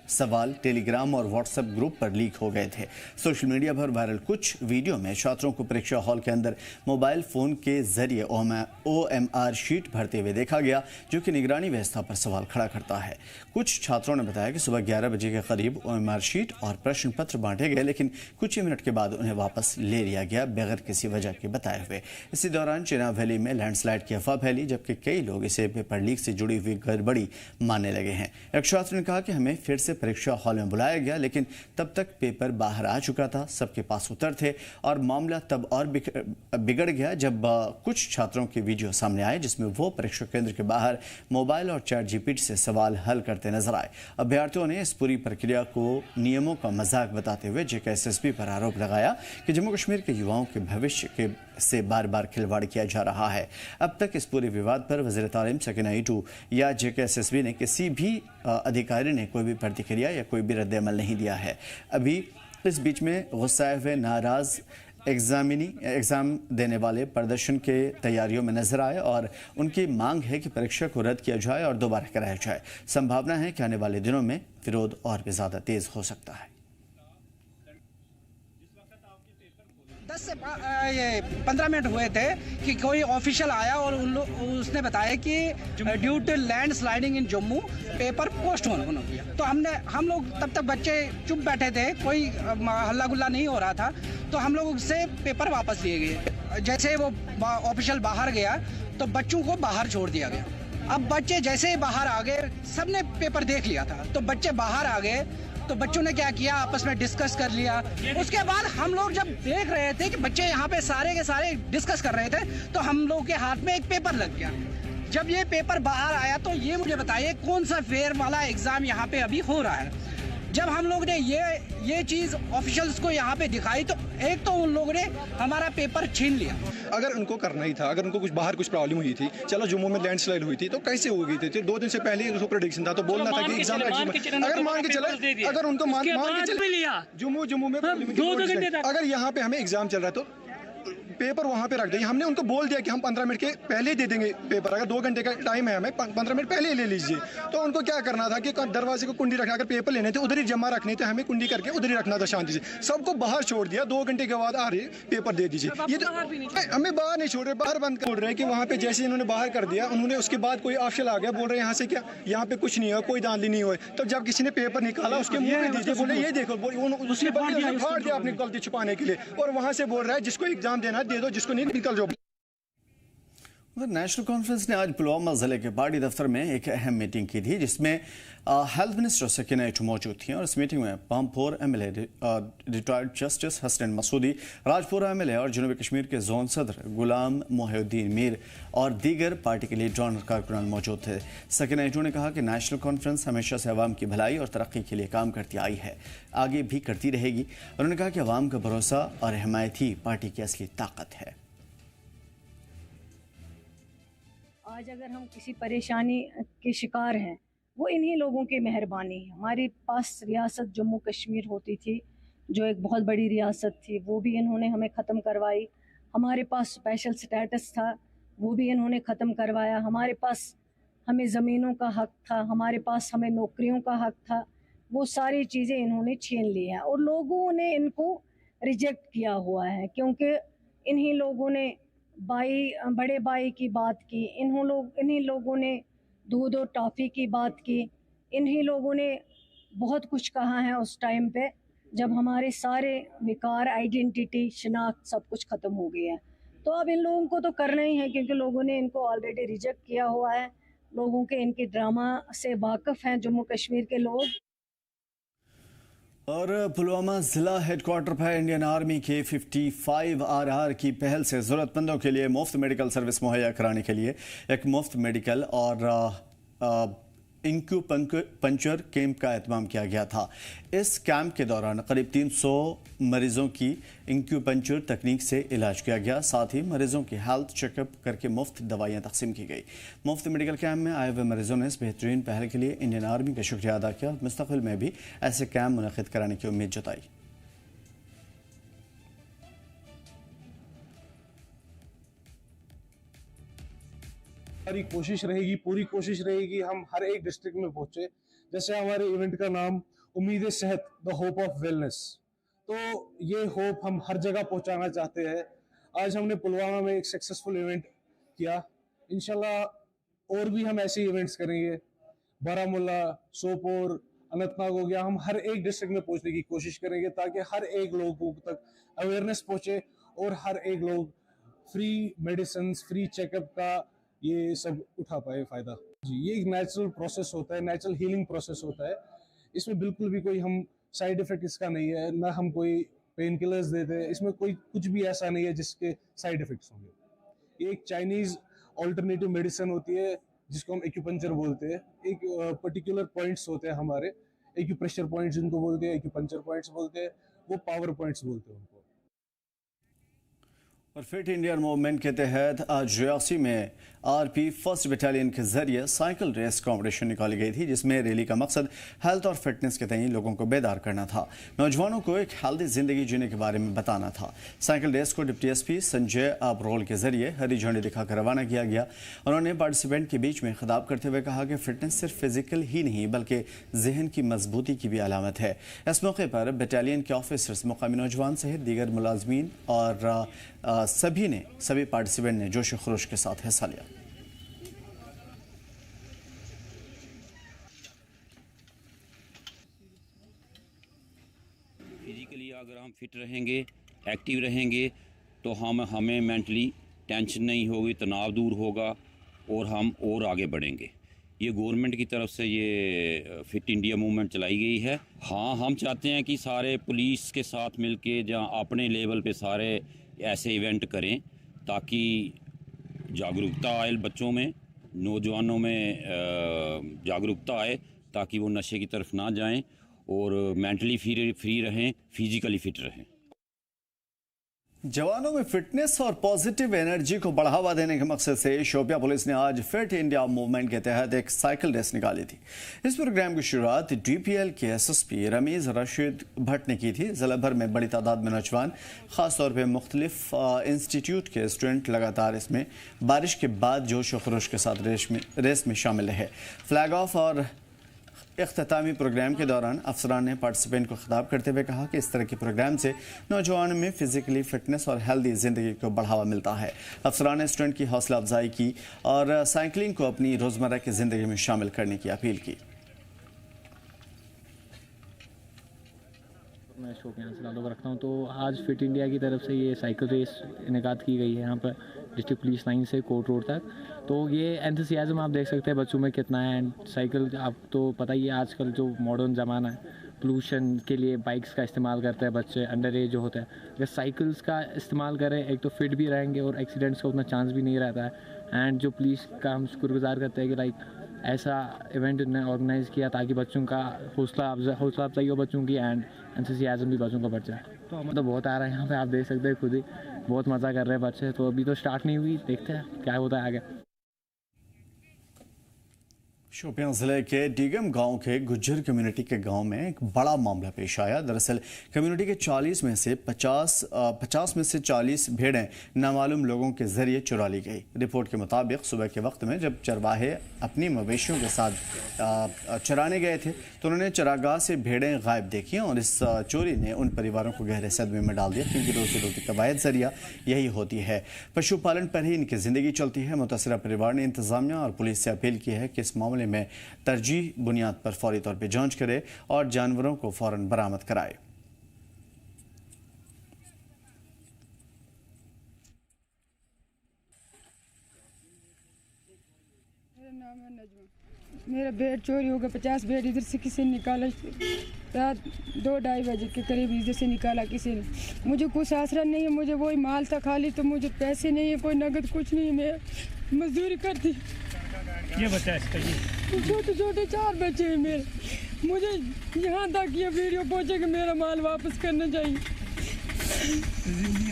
सवाल टेलीग्राम और व्हाट्सएप ग्रुप पर लीक हो गए थे। सोशल मीडिया पर वायरल कुछ वीडियो में छात्रों को परीक्षा हॉल के अंदर मोबाइल फोन के जरिए OMR शीट भरते हुए देखा गया, जो कि निगरानी व्यवस्था पर सवाल खड़ा करता है। कुछ छात्रों ने बताया कि सुबह 11 बजे के करीब OMR शीट और प्रश्न पत्र बांटे गए, लेकिन कुछ ही मिनट के बाद उन्हें वापस ले लिया गया बगैर किसी वजह के बताए हुए। इसी दौरान चिनाब वैली में लैंडस्लाइड की अफवाह फैली, जबकि कई लोग इसे पेपर लीक से जुड़ी हुई गड़बड़ी मानने लगे हैं। एक छात्र ने कहा कि हमें फिर से परीक्षा हॉल में बुलाया गया, लेकिन तब तक पेपर बाहर आ चुका था, सबके पास उत्तर थे और मामला तब और बिगड़ गया जब कुछ छात्रों के वीडियो सामने आए, जिसमें वो परीक्षा केंद्र के बाहर मोबाइल और ChatGPT से सवाल हल करते नजर आए। अभ्यर्थियों ने इस पूरी प्रक्रिया को नियमों का मजाक बताते हुए JKSSB पर आरोप लगाया कि जम्मू कश्मीर के युवाओं के भविष्य से बार बार खिलवाड़ किया जा रहा है। अब तक इस पूरे विवाद पर वज़ीर तालीम सकीना ईटू या JKSSB ने किसी भी अधिकारी ने कोई भी प्रतिक्रिया या कोई भी रद्द-ए-अमल नहीं दिया है। अभी इस बीच में गुस्साए हुए नाराज एग्जाम देने वाले प्रदर्शन के तैयारियों में नजर आए और उनकी मांग है कि परीक्षा को रद्द किया जाए और दोबारा कराया जाए। संभावना है कि आने वाले दिनों में विरोध और भी ज्यादा तेज हो सकता है। 10 से 15 मिनट हुए थे कि कोई ऑफिशियल आया और उसने बताया कि due to land sliding in Jammu paper postpone हो गया। तो हम लोग तब तक बच्चे चुप बैठे थे, कोई हल्ला गुल्ला नहीं हो रहा था, तो हम लोग से पेपर वापस लिए गए। जैसे वो ऑफिशियल बाहर गया तो बच्चों को बाहर छोड़ दिया गया। अब बच्चे जैसे ही बाहर आ गए, सबने पेपर देख लिया था, तो बच्चे बाहर आ गए तो बच्चों ने क्या किया, आपस में डिस्कस कर लिया। उसके बाद हम लोग जब देख रहे थे कि बच्चे यहाँ पे सारे के सारे डिस्कस कर रहे थे, तो हम लोग के हाथ में एक पेपर लग गया। जब ये पेपर बाहर आया तो ये मुझे बताइए कौन सा फेयर वाला एग्जाम यहाँ पे अभी हो रहा है। जब हम लोग ने ये चीज ऑफिशियल्स को यहाँ पे दिखाई तो एक तो उन लोगों ने हमारा पेपर छीन लिया। अगर उनको करना ही था, अगर उनको कुछ बाहर कुछ प्रॉब्लम हुई थी, चलो जम्मू में लैंडस्लाइड हुई थी तो कैसे हो गई थी? 2 दिन से पहले ही उसको प्रेडिक्शन था, तो बोलना था कि एग्जाम अगर मान के चले, अगर उनको मान के चले जम्मू में 2 घंटे, अगर यहाँ पे हमें एग्जाम चल रहा है तो पेपर वहाँ पे रख देंगे। हमने उनको बोल दिया कि हम 15 मिनट के पहले दे देंगे पेपर, अगर 2 घंटे का टाइम है हमें 15 मिनट पहले ले लीजिए। तो उनको क्या करना था कि दरवाजे को कुंडी रखना, अगर पेपर लेने थे उधर ही जमा रखने थे, हमें कुंडी करके उधर ही रखना था शांति से। सबको बाहर छोड़ दिया, 2 घंटे के बाद आ रहे पेपर दे दीजिए। ये तो हमें बाहर नहीं छोड़ रहे, बाहर बंद कर रहे हैं कि वहाँ पे जैसे इन्होंने बाहर कर दिया, उन्होंने उसके बाद कोई ऑफिशियल आ गया, बोल रहे हैं यहाँ से क्या, यहाँ पे कुछ नहीं हुआ, कोई धांधली नहीं हुई। तब जब किसी ने पेपर निकाला उसके मुंह में दीजिए, बोले ये देखो, उसने फाड़ दिया अपनी गलती छुपाने के लिए, और वहाँ से बोल रहा है जिसको एग्जाम देना दे दो, जिसको नहीं निकल जाओ। नेशनल कॉन्फ्रेंस ने आज पुलवामा जिले के पार्टी दफ्तर में एक अहम मीटिंग की थी, जिसमें हेल्थ मिनिस्टर सकीना आयशा मौजूद थी। और इस मीटिंग में Pampore MLA retired justice Hasan Masoodi, Rajpura MLA और जनूबी कश्मीर के जोन सदर गुलाम मोहिउद्दीन मीर और दीगर पार्टी के लीडर और कारकुनान मौजूद थे। सकीना आयशा ने कहा कि नेशनल कॉन्फ्रेंस हमेशा से अवाम की भलाई और तरक्की के लिए काम करती आई है, आगे भी करती रहेगी। उन्होंने कहा कि अवाम का भरोसा और हिमायत ही पार्टी की असली ताकत है। आज अगर हम किसी परेशानी के शिकार हैं, वो इन्हीं लोगों की मेहरबानी है। हमारे पास रियासत जम्मू कश्मीर होती थी, जो एक बहुत बड़ी रियासत थी, वो भी इन्होंने हमें ख़त्म करवाई। हमारे पास स्पेशल स्टेटस था, वो भी इन्होंने ख़त्म करवाया। हमारे पास हमें ज़मीनों का हक़ था, हमारे पास हमें नौकरियों का हक़ था, वो सारी चीज़ें इन्होंने छीन ली हैं। और लोगों ने इनको रिजेक्ट किया हुआ है, क्योंकि इन्हीं लोगों ने बड़े भाई की बात की, इन्हीं लोगों ने दूध और टॉफ़ी की बात की, इन्हीं लोगों ने बहुत कुछ कहा है उस टाइम पे जब हमारे सारे विकार, आइडेंटिटी, शनाख्त सब कुछ ख़त्म हो गया है। तो अब इन लोगों को तो करना ही है, क्योंकि लोगों ने इनको ऑलरेडी रिजेक्ट किया हुआ है। लोगों के इनके ड्रामा से वाकिफ़ हैं जम्मू कश्मीर के लोग। और पुलवामा जिला हेडक्वार्टर पर इंडियन आर्मी के 55 RR की पहल से ज़रूरतमंदों के लिए मुफ्त मेडिकल सर्विस मुहैया कराने के लिए एक मुफ्त मेडिकल और इंक्यूपंक्चर कैंप का एहतमाम किया गया था। इस कैंप के दौरान करीब 300 मरीजों की इंक्यूपंक्चर तकनीक से इलाज किया गया। साथ ही मरीजों की हेल्थ चेकअप करके मुफ्त दवाइयां तकसीम की गई। मुफ्त मेडिकल कैंप में आए हुए मरीजों ने इस बेहतरीन पहल के लिए इंडियन आर्मी का शुक्रिया अदा किया और मुस्तक़बिल में भी ऐसे कैंप मुनक़िद कराने की उम्मीद जताई। हमारी पूरी कोशिश रहेगी हम हर एक डिस्ट्रिक्ट में पहुंचे। जैसे हमारे इवेंट का नाम उम्मीद सेहत, द होप ऑफ वेलनेस, तो ये होप हम हर जगह पहुंचाना चाहते हैं। आज हमने पुलवामा में एक सक्सेसफुल इवेंट किया, इंशाल्लाह और भी हम ऐसे इवेंट्स करेंगे। बारामूला, सोपोर, अनंतनाग हो गया, हम हर एक डिस्ट्रिक्ट में पहुंचने की कोशिश करेंगे ताकि हर एक लोगों तक अवेयरनेस पहुंचे और हर एक लोग फ्री मेडिसिन, फ्री चेकअप का ये सब उठा पाए फ़ायदा। जी, ये एक नेचुरल प्रोसेस होता है, नेचुरल हीलिंग प्रोसेस होता है। इसमें बिल्कुल भी कोई हम साइड इफ़ेक्ट इसका नहीं है, ना हम कोई पेन किलर्स देते हैं। इसमें कोई कुछ भी ऐसा नहीं है जिसके साइड इफ़ेक्ट्स होंगे। ये एक चाइनीज़ ऑल्टरनेटिव मेडिसिन होती है जिसको हम एक्यूपंक्चर बोलते हैं। एक पर्टिकुलर पॉइंट्स होते हैं हमारे, एक्यूप्रेशर पॉइंट्स जिनको बोलते हैं, एक्यूपंक्चर पॉइंट्स बोलते हैं, वो पावर पॉइंट्स बोलते हैं उनको। और फिट इंडिया मूवमेंट के तहत आज रियासी में RP 1st बटालियन के जरिए साइकिल रेस कॉम्पिटिशन निकाली गई थी, जिसमें रैली का मकसद हेल्थ और फिटनेस के तहत लोगों को बेदार करना था, नौजवानों को एक हेल्दी जिंदगी जीने के बारे में बताना था। साइकिल रेस को डिप्टी SP संजय अबरोल के जरिए हरी झंडी दिखाकर रवाना किया गया। उन्होंने पार्टिसिपेंट के बीच में खिताब करते हुए कहा कि फिटनेस सिर्फ फिजिकल ही नहीं बल्कि जहन की मजबूती की भी अलामत है। इस मौके पर बटालियन के ऑफिसर्स, मुकामी नौजवान सहित दीगर मुलाजमीन और सभी पार्टिसिपेंट ने जोश खरोश के साथ हिस्सा लिया। फिजिकली अगर हम फिट रहेंगे, एक्टिव रहेंगे, तो हमें मेंटली टेंशन नहीं होगी, तनाव दूर होगा और हम और आगे बढ़ेंगे। ये गवर्नमेंट की तरफ से ये फिट इंडिया मूवमेंट चलाई गई है। हाँ, हम चाहते हैं कि सारे पुलिस के साथ मिलके जहाँ अपने लेवल पे सारे ऐसे इवेंट करें ताकि जागरूकता आए बच्चों में, नौजवानों में जागरूकता आए ताकि वो नशे की तरफ ना जाएं और मेंटली फ्री रहें, फिजिकली फिट रहें। जवानों में फिटनेस और पॉजिटिव एनर्जी को बढ़ावा देने के मकसद से शोपियां पुलिस ने आज फिट इंडिया मूवमेंट के तहत एक साइकिल रेस निकाली थी। इस प्रोग्राम की शुरुआत डीपीएल के एसएसपी रमीज रशीद भट्ट ने की थी। जिला भर में बड़ी तादाद में नौजवान, खासतौर पर मुख्तलिफ इंस्टीट्यूट के स्टूडेंट लगातार इसमें बारिश के बाद जोश व खरोश के साथ रेस में शामिल रहे। फ्लैग ऑफ और इख्तितामी प्रोग्राम के दौरान अफसरान ने पार्टिसिपेंट को खिताब करते हुए कहा कि इस तरह के प्रोग्राम से नौजवानों में फिजिकली फिटनेस और हेल्दी ज़िंदगी को बढ़ावा मिलता है। अफसरान ने स्टूडेंट की हौसला अफजाई की और साइकिलिंग को अपनी रोज़मर्रा की ज़िंदगी में शामिल करने की अपील की। मैं शोपियां से ताल्लुक़ रखता हूँ, तो आज फिट इंडिया की तरफ से ये साइकिल रेस इनेकाद की गई है यहाँ पर डिस्ट्रिक्ट पुलिस लाइन से कोर्ट रोड तक। तो ये एंथुसियाज़म आप देख सकते हैं बच्चों में कितना है। एंड साइकिल आप तो पता ही है आजकल जो मॉडर्न ज़माना है, पोल्यूशन के लिए बाइक्स का इस्तेमाल करते हैं बच्चे, अंडर एज जो होता है। अगर साइकिल्स का इस्तेमाल करें, एक तो फिट भी रहेंगे और एक्सीडेंट्स का उतना चांस भी नहीं रहता है। एंड जो पुलिस का हम शुक्रगुजार करते हैं कि लाइक ऐसा इवेंट ने ऑर्गेनाइज़ किया ताकि बच्चों का हौसला अफजाई हो बच्चों की, एंड एंथुसियाज़म भी बच्चों का बढ़ जाए। तो हम तो बहुत आ रहा है यहाँ पे, आप देख सकते हैं खुद ही बहुत मज़ा कर रहे हैं बच्चे। तो अभी तो स्टार्ट नहीं हुई, देखते हैं क्या होता है आगे। शोपियां जिले के डीगम गांव के गुज्जर कम्युनिटी के गांव में एक बड़ा मामला पेश आया। दरअसल कम्युनिटी के 40 में से 40 भेड़ें नामालूम लोगों के जरिए चुरा ली गई। रिपोर्ट के मुताबिक सुबह के वक्त में जब चरवाहे अपनी मवेशियों के साथ चराने गए थे तो उन्होंने चरागाह से भेड़ें गायब देखी और इस चोरी ने उन परिवारों को गहरे सदमे में डाल दिया, क्योंकि रोजी रोटी का वाहिद जरिया यही होती है। पशुपालन पर ही इनकी जिंदगी चलती है। मुतासिरा परिवार ने इंतजामिया और पुलिस से अपील की है कि इस मामले में तरजीह बुनियाद पर फौरी तौर पर जांच करे और जानवरों को फौरन बरामद कराए। मेरा नाम है नजमा। मेरा भेड़ चोरी हो गया। 50 भेड़ इधर से किसी ने निकाला, रात 2-2:30 बजे के करीब इधर से निकाला किसी ने। मुझे कुछ आसरा नहीं है, मुझे वही माल था खाली, तो मुझे पैसे नहीं है, कोई नगद कुछ नहीं है। मैं मजदूरी करती। ये बच्चा इसका छोटे छोटे 4 बच्चे हैं मेरे। मुझे यहाँ तक ये वीडियो पहुँचे कि मेरा माल वापस करना चाहिए।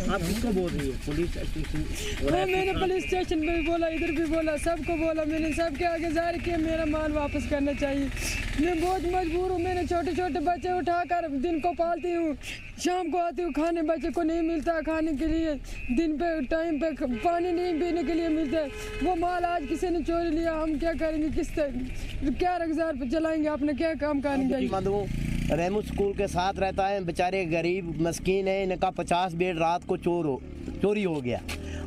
आप किसको बोल रही हो? पुलिस हाँ, मैंने पुलिस स्टेशन में भी बोला, इधर भी बोला, सबको बोला। मैंने सबके आगे जाहिर किया मेरा माल वापस करना चाहिए। मैं बहुत मजबूर हूँ। मैंने छोटे छोटे बच्चे उठाकर दिन को पालती हूँ, शाम को आती हूँ खाने, बच्चे को नहीं मिलता खाने के लिए, दिन पे टाइम पे पानी नहीं पीने के लिए मिलता है। वो माल आज किसी ने चोरी लिया, हम क्या करेंगे? किस तरह क्या रखजार पे चलाएंगे? अपने क्या काम करेंगे? रेमू स्कूल के साथ रहता है, बेचारे गरीब मस्कीन है। इनका 50 भेड़ रात को चोरी हो गया।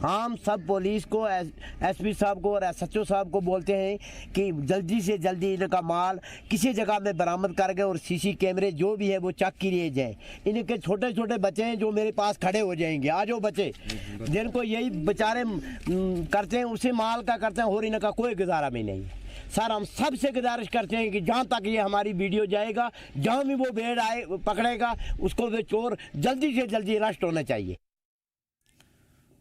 हम सब पुलिस को, एसपी साहब को और एसएचओ साहब को बोलते हैं कि जल्दी से जल्दी इनका माल किसी जगह में बरामद करके और सीसी कैमरे जो भी है वो चेक किए जाए। इनके छोटे छोटे बच्चे हैं जो मेरे पास खड़े हो जाएंगे, आ जाओ बच्चे, जिनको यही बेचारे करते हैं, उसी माल का करते हैं और इनका कोई गुजारा भी नहीं। सर, हम सबसे गुजारिश करते हैं कि जहाँ तक ये हमारी वीडियो जाएगा, जहाँ भी वो भेड़ आए पकड़ेगा, उसको वे चोर जल्दी से जल्दी अरेस्ट होना चाहिए।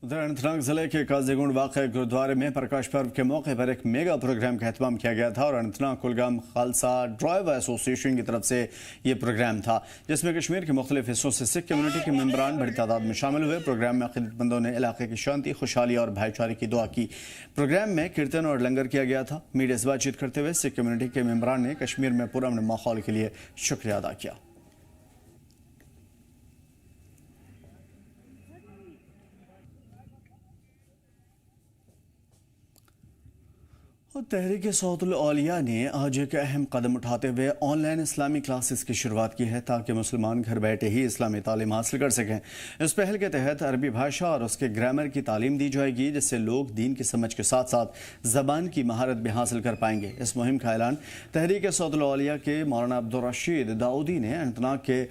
उधर अनंतनाग जिले के काजीगुंड वाक़े गुरुद्वारे में प्रकाश पर्व के मौके पर एक मेगा प्रोग्राम का एहतमाम किया गया था और अनंतनाग कुलगाम खालसा ड्राइवर एसोसिएशन की तरफ से ये प्रोग्राम था, जिसमें कश्मीर के मुख्तलिफ हिस्सों से सिख कम्युनिटी के मेम्बरान बड़ी तादाद में शामिल हुए। प्रोग्राम में अक़ीदतमंदों ने इलाके की शांति, खुशहाली और भाईचारे की दुआ की। प्रोग्राम में कीर्तन और लंगर किया गया था। मीडिया से बातचीत करते हुए सिख कम्युनिटी के मेम्बरान ने कश्मीर में पुरअमन माहौल के लिए शुक्रिया अदा किया। तहरीक सौतुल औलिया ने आज एक अहम कदम उठाते हुए ऑनलाइन इस्लामी क्लासेस की शुरुआत की है, ताकि मुसलमान घर बैठे ही इस्लामी तालीम हासिल कर सकें। इस पहल के तहत अरबी भाषा और उसके ग्रामर की तालीम दी जाएगी, जिससे लोग दीन की समझ के साथ साथ ज़बान की महारत भी हासिल कर पाएंगे। इस मुहिम का ऐलान तहरीक सौतुल औलिया के मौलाना अब्दुल रशीद दाऊदी ने अनंतनाग के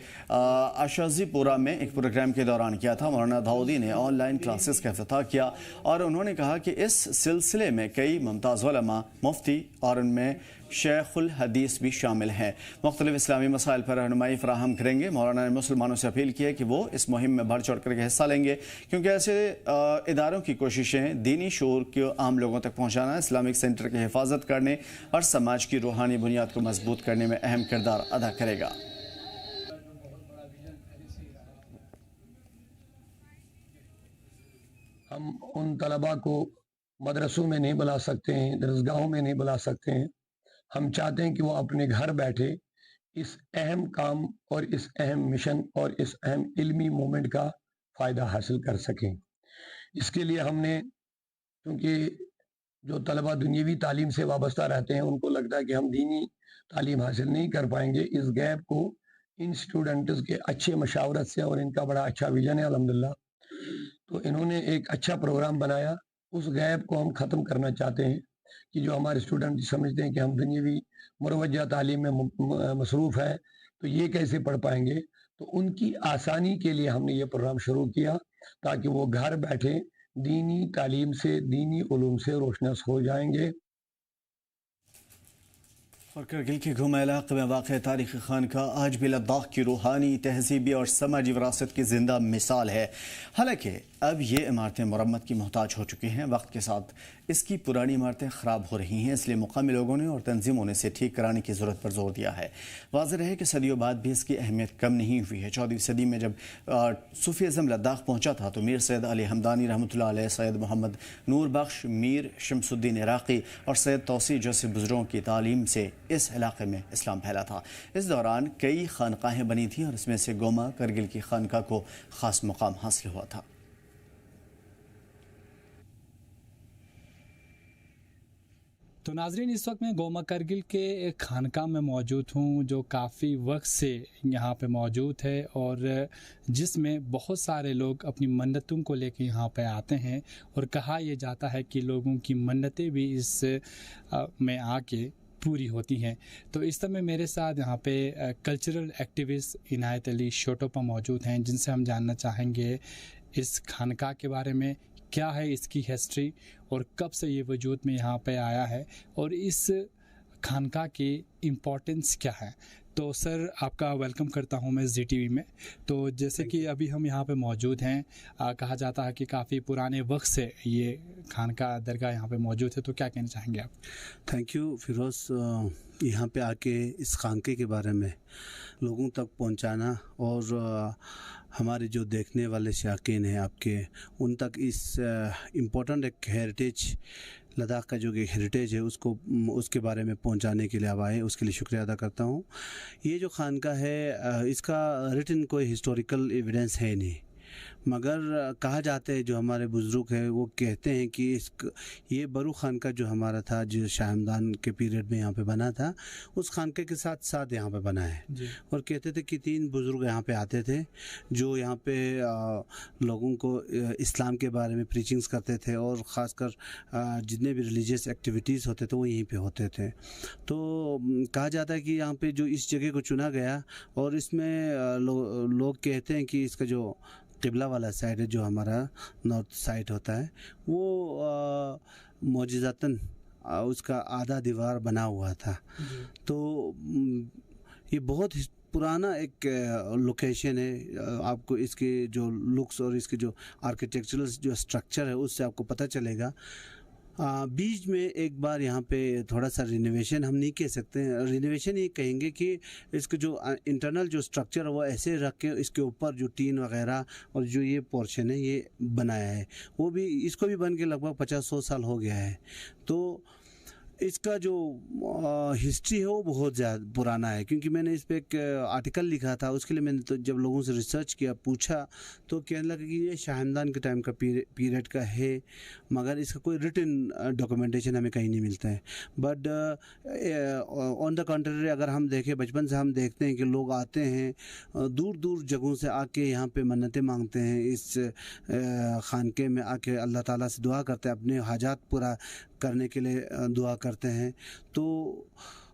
आशाजीपुरा में एक प्रोग्राम के दौरान किया था। मौलाना दाऊदी ने ऑनलाइन क्लासेस का इफ्तिताह किया और उन्होंने कहा कि इस सिलसिले में कई मुमताज़ उलमा, मुफ्ती और उनमें शेखुल हदीस भी शामिल हैं। मुख्तलिफ इस्लामी मसाइल पर रहनुमाई फराहम करेंगे। मौलाना ने मुसलमानों से अपील की है कि वो इस मुहिम में बढ़ चढ़ करके हिस्सा लेंगे, क्योंकि ऐसे इदारों की कोशिशें दीनी शूर को आम लोगों तक पहुँचाना, इस्लामिक सेंटर की हिफाजत करने और समाज की रूहानी बुनियाद को मजबूत करने में अहम किरदार अदा करेगा। हम उन तलबा को मदरसों में नहीं बुला सकते हैं, दरसगाहों में नहीं बुला सकते हैं। हम चाहते हैं कि वो अपने घर बैठे इस अहम काम और इस अहम मिशन और इस अहम इल्मी मूवमेंट का फ़ायदा हासिल कर सकें। इसके लिए हमने, क्योंकि जो तलबा दुनियावी तालीम से वाबस्ता रहते हैं उनको लगता है कि हम दीनी तालीम हासिल नहीं कर पाएंगे, इस गैप को इन स्टूडेंट्स के अच्छे मशावरत से, और इनका बड़ा अच्छा विजन है अल्हम्दुलिल्लाह, तो इन्होंने एक अच्छा प्रोग्राम बनाया। उस गैप को हम ख़त्म करना चाहते हैं कि जो हमारे स्टूडेंट समझते हैं कि हम दुनियावी मुरवजा तालीम में मसरूफ़ है तो ये कैसे पढ़ पाएंगे, तो उनकी आसानी के लिए हमने ये प्रोग्राम शुरू किया ताकि वो घर बैठे दीनी तालीम से, दीनी उलूम से रोशनास हो जाएंगे। और करगिल के घुमा इलाके में वाक़ तारीख़ी खानका आज भी लद्दाख की रूहानी, तहजीबी और समाजी विरासत की ज़िंदा मिसाल है। हालांकि अब ये इमारतें मरम्मत की मोहताज हो चुकी हैं। वक्त के साथ इसकी पुरानी इमारतें ख़राब हो रही हैं, इसलिए मुकामी लोगों ने और तंजीमों ने इसे ठीक कराने की ज़रूरत पर जोर दिया है। वाज़ेह है कि सदियों बाद भी इसकी अहमियत कम नहीं हुई है। 14वीं सदी में जब सूफ़ी अज़म लद्दाख पहुँचा था तो मीर सैयद अली हमदानी रहमतुल्लाह अलैह, सैयद मोहम्मद नूर बख्श, मीर शमसुद्दीन इराक़ी और सैयद तौसी जैसे बुज़ुर्गों की तालीम से इस इलाके में इस्लाम फैला था। इस दौरान कई खानकाहें बनी थीं और इसमें से गोमा करगिल की खानका को ख़ास मुकाम हासिल हुआ था। तो नाजरीन, इस वक्त मैं गोमा करगिल के एक खानका में मौजूद हूँ जो काफ़ी वक्त से यहाँ पे मौजूद है और जिसमें बहुत सारे लोग अपनी मन्नतों को लेकर यहाँ पे आते हैं और कहा यह जाता है कि लोगों की मन्नतें भी इस में आके पूरी होती हैं। तो इस समय मेरे साथ यहाँ पे कल्चरल एक्टिविस्ट इनायत अली शोटोपा मौजूद हैं जिनसे हम जानना चाहेंगे इस खानका के बारे में, क्या है इसकी हिस्ट्री और कब से ये वजूद में यहाँ पे आया है और इस खानका की इम्पोर्टेंस क्या है। तो सर, आपका वेलकम करता हूँ मैं ZTV में। तो जैसे कि अभी हम यहाँ पे मौजूद हैं, कहा जाता है कि काफ़ी पुराने वक्त से ये खानका दरगाह यहाँ पे मौजूद है, तो क्या कहना चाहेंगे आप? Thank you Firoz. यहाँ पे आके इस खानके के बारे में लोगों तक पहुँचाना और हमारे जो देखने वाले शाकीन हैं आपके, उन तक इस इम्पोर्टेंट एक हेरिटेज, लद्दाख का जो हेरिटेज है उसको, उसके बारे में पहुंचाने के लिए आप आए, उसके लिए शुक्रिया अदा करता हूं। ये जो खानका है इसका रिटन कोई हिस्टोरिकल एविडेंस है नहीं, मगर कहा जाता है, जो हमारे बुज़ुर्ग हैं वो कहते हैं कि ये बरू खानका जो हमारा था, जो शाह हमदान के पीरियड में यहाँ पे बना था, उस खानके के साथ साथ यहाँ पे बना है। और कहते थे कि 3 बुज़ुर्ग यहाँ पे आते थे जो यहाँ पे लोगों को इस्लाम के बारे में प्रीचिंग्स करते थे और ख़ासकर जितने भी रिलीजियस एक्टिविटीज़ होते थे वो यहीं पे होते थे। तो कहा जाता है कि यहाँ पे जो इस जगह को चुना गया और इसमें लोग कहते हैं कि इसका जो क़िबला वाला साइड है, जो हमारा नॉर्थ साइड होता है, वो मौजज़तन उसका आधा दीवार बना हुआ था। तो ये बहुत पुराना एक लोकेशन है। आपको इसके जो लुक्स और इसके जो आर्किटेक्चरल जो स्ट्रक्चर है उससे आपको पता चलेगा। बीच में एक बार यहाँ पे थोड़ा सा रिनोवेशन, हम नहीं कह सकते हैं रिनोवेशन, ये कहेंगे कि इसका जो इंटरनल जो स्ट्रक्चर है वो ऐसे रख के इसके ऊपर जो टीन वगैरह और जो ये पोर्शन है ये बनाया है, वो भी, इसको भी बन के लगभग 50-100 साल हो गया है। तो इसका जो हिस्ट्री है वो बहुत ज़्यादा पुराना है, क्योंकि मैंने इस पर एक आर्टिकल लिखा था, उसके लिए मैंने तो जब लोगों से रिसर्च किया, पूछा, तो कहने लगा कि ये शाह हमदान के टाइम का पीरियड का है, मगर इसका कोई रिटन डॉक्यूमेंटेशन हमें कहीं नहीं मिलता है। बट ऑन द कंट्री अगर हम देखें, बचपन से हम देखते हैं कि लोग आते हैं दूर दूर जगहों से आके यहाँ पे मन्नतें मांगते हैं, इस खानके में आके अल्लाह ताला से दुआ करते हैं, अपने हाजात पूरा करने के लिए दुआ करते हैं। तो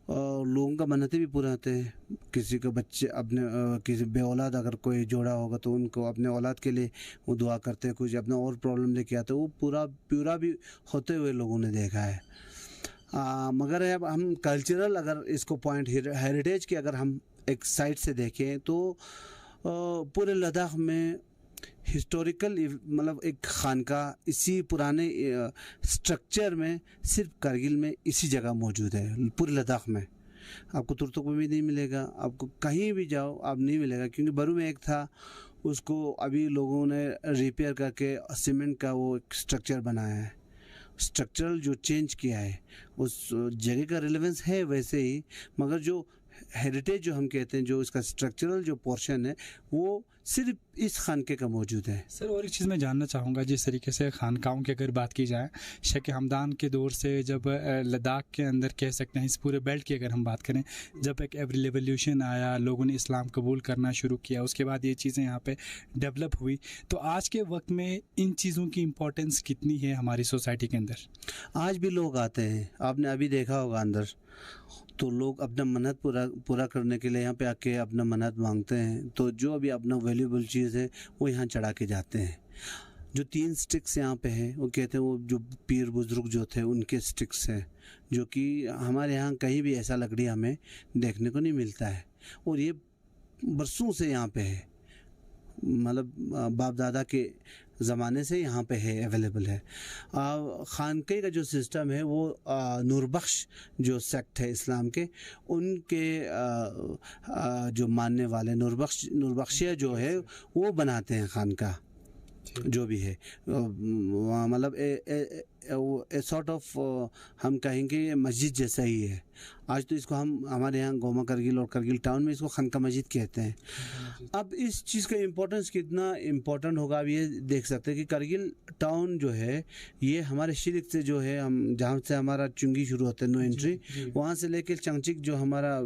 लोगों का मन्नतें भी पूरे होते हैं। किसी के बच्चे अपने किसी बे औलाद अगर कोई जोड़ा होगा तो उनको अपने औलाद के लिए वो दुआ करते हैं। कुछ अपना और प्रॉब्लम लेके आते हैं, वो पूरा भी होते हुए लोगों ने देखा है। मगर अब हम कल्चरल अगर इसको पॉइंट हेरिटेज की अगर हम एक साइड से देखें तो पूरे लद्दाख में हिस्टोरिकल मतलब एक खानका इसी पुराने स्ट्रक्चर में सिर्फ करगिल में इसी जगह मौजूद है। पूरे लद्दाख में आपको तुर्तुक में भी नहीं मिलेगा, आपको कहीं भी जाओ आप नहीं मिलेगा, क्योंकि बरू में एक था उसको अभी लोगों ने रिपेयर करके सीमेंट का वो स्ट्रक्चर बनाया है, स्ट्रक्चरल जो चेंज किया है। उस जगह का रिलेवेंस है वैसे ही, मगर जो हेरिटेज जो हम कहते हैं, जो इसका स्ट्रक्चरल जो पोर्शन है वो सिर्फ इस खानके का मौजूद है। सर और एक चीज़ मैं जानना चाहूँगा, जिस तरीके से खानकाओं की अगर बात की जाए, शक हमदान के दौर से जब लद्दाख के अंदर कह सकते हैं, इस पूरे बेल्ट की अगर हम बात करें, जब एक एवरी रेवोल्यूशन आया, लोगों ने इस्लाम कबूल करना शुरू किया, उसके बाद ये चीज़ें यहाँ पे डेवलप हुई, तो आज के वक्त में इन चीज़ों की इम्पोर्टेंस कितनी है हमारी सोसाइटी के अंदर? आज भी लोग आते हैं, आपने अभी देखा होगा अंदर, तो लोग अपना मन्नत पूरा करने के लिए यहाँ पे आके अपना मन्नत मांगते हैं। तो जो भी अपना वैल्यूबल चीज़ है वो यहाँ चढ़ा के जाते हैं। जो 3 स्टिक्स यहाँ पे हैं वो कहते हैं वो जो पीर बुजुर्ग जो थे उनके स्टिक्स हैं, जो कि हमारे यहाँ कहीं भी ऐसा लकड़ी हमें देखने को नहीं मिलता है, और ये बरसों से यहाँ पे है, मतलब बाप दादा के ज़माने से यहाँ पे है, अवेलेबल है। खानके का जो सिस्टम है वो नूरबख्श जो सेक्ट है इस्लाम के, उनके जो मानने वाले नूरबख्शिया जो है वो बनाते हैं खानका, जो भी है, मतलब ए सॉर्ट ऑफ हम कहेंगे मस्जिद जैसा ही है। आज तो इसको हम हमारे यहाँ गोमा करगिल और करगिल टाउन में इसको खानका मस्जिद कहते हैं। अब इस चीज़ का इम्पोर्टेंस कितना इम्पोर्टेंट होगा आप ये देख सकते हैं कि करगिल टाउन जो है ये हमारे शिरक से जो है, हम जहाँ से हमारा चुंगी शुरू होता है, नो एंट्री, वहाँ से लेकर चंगचिक जो हमारा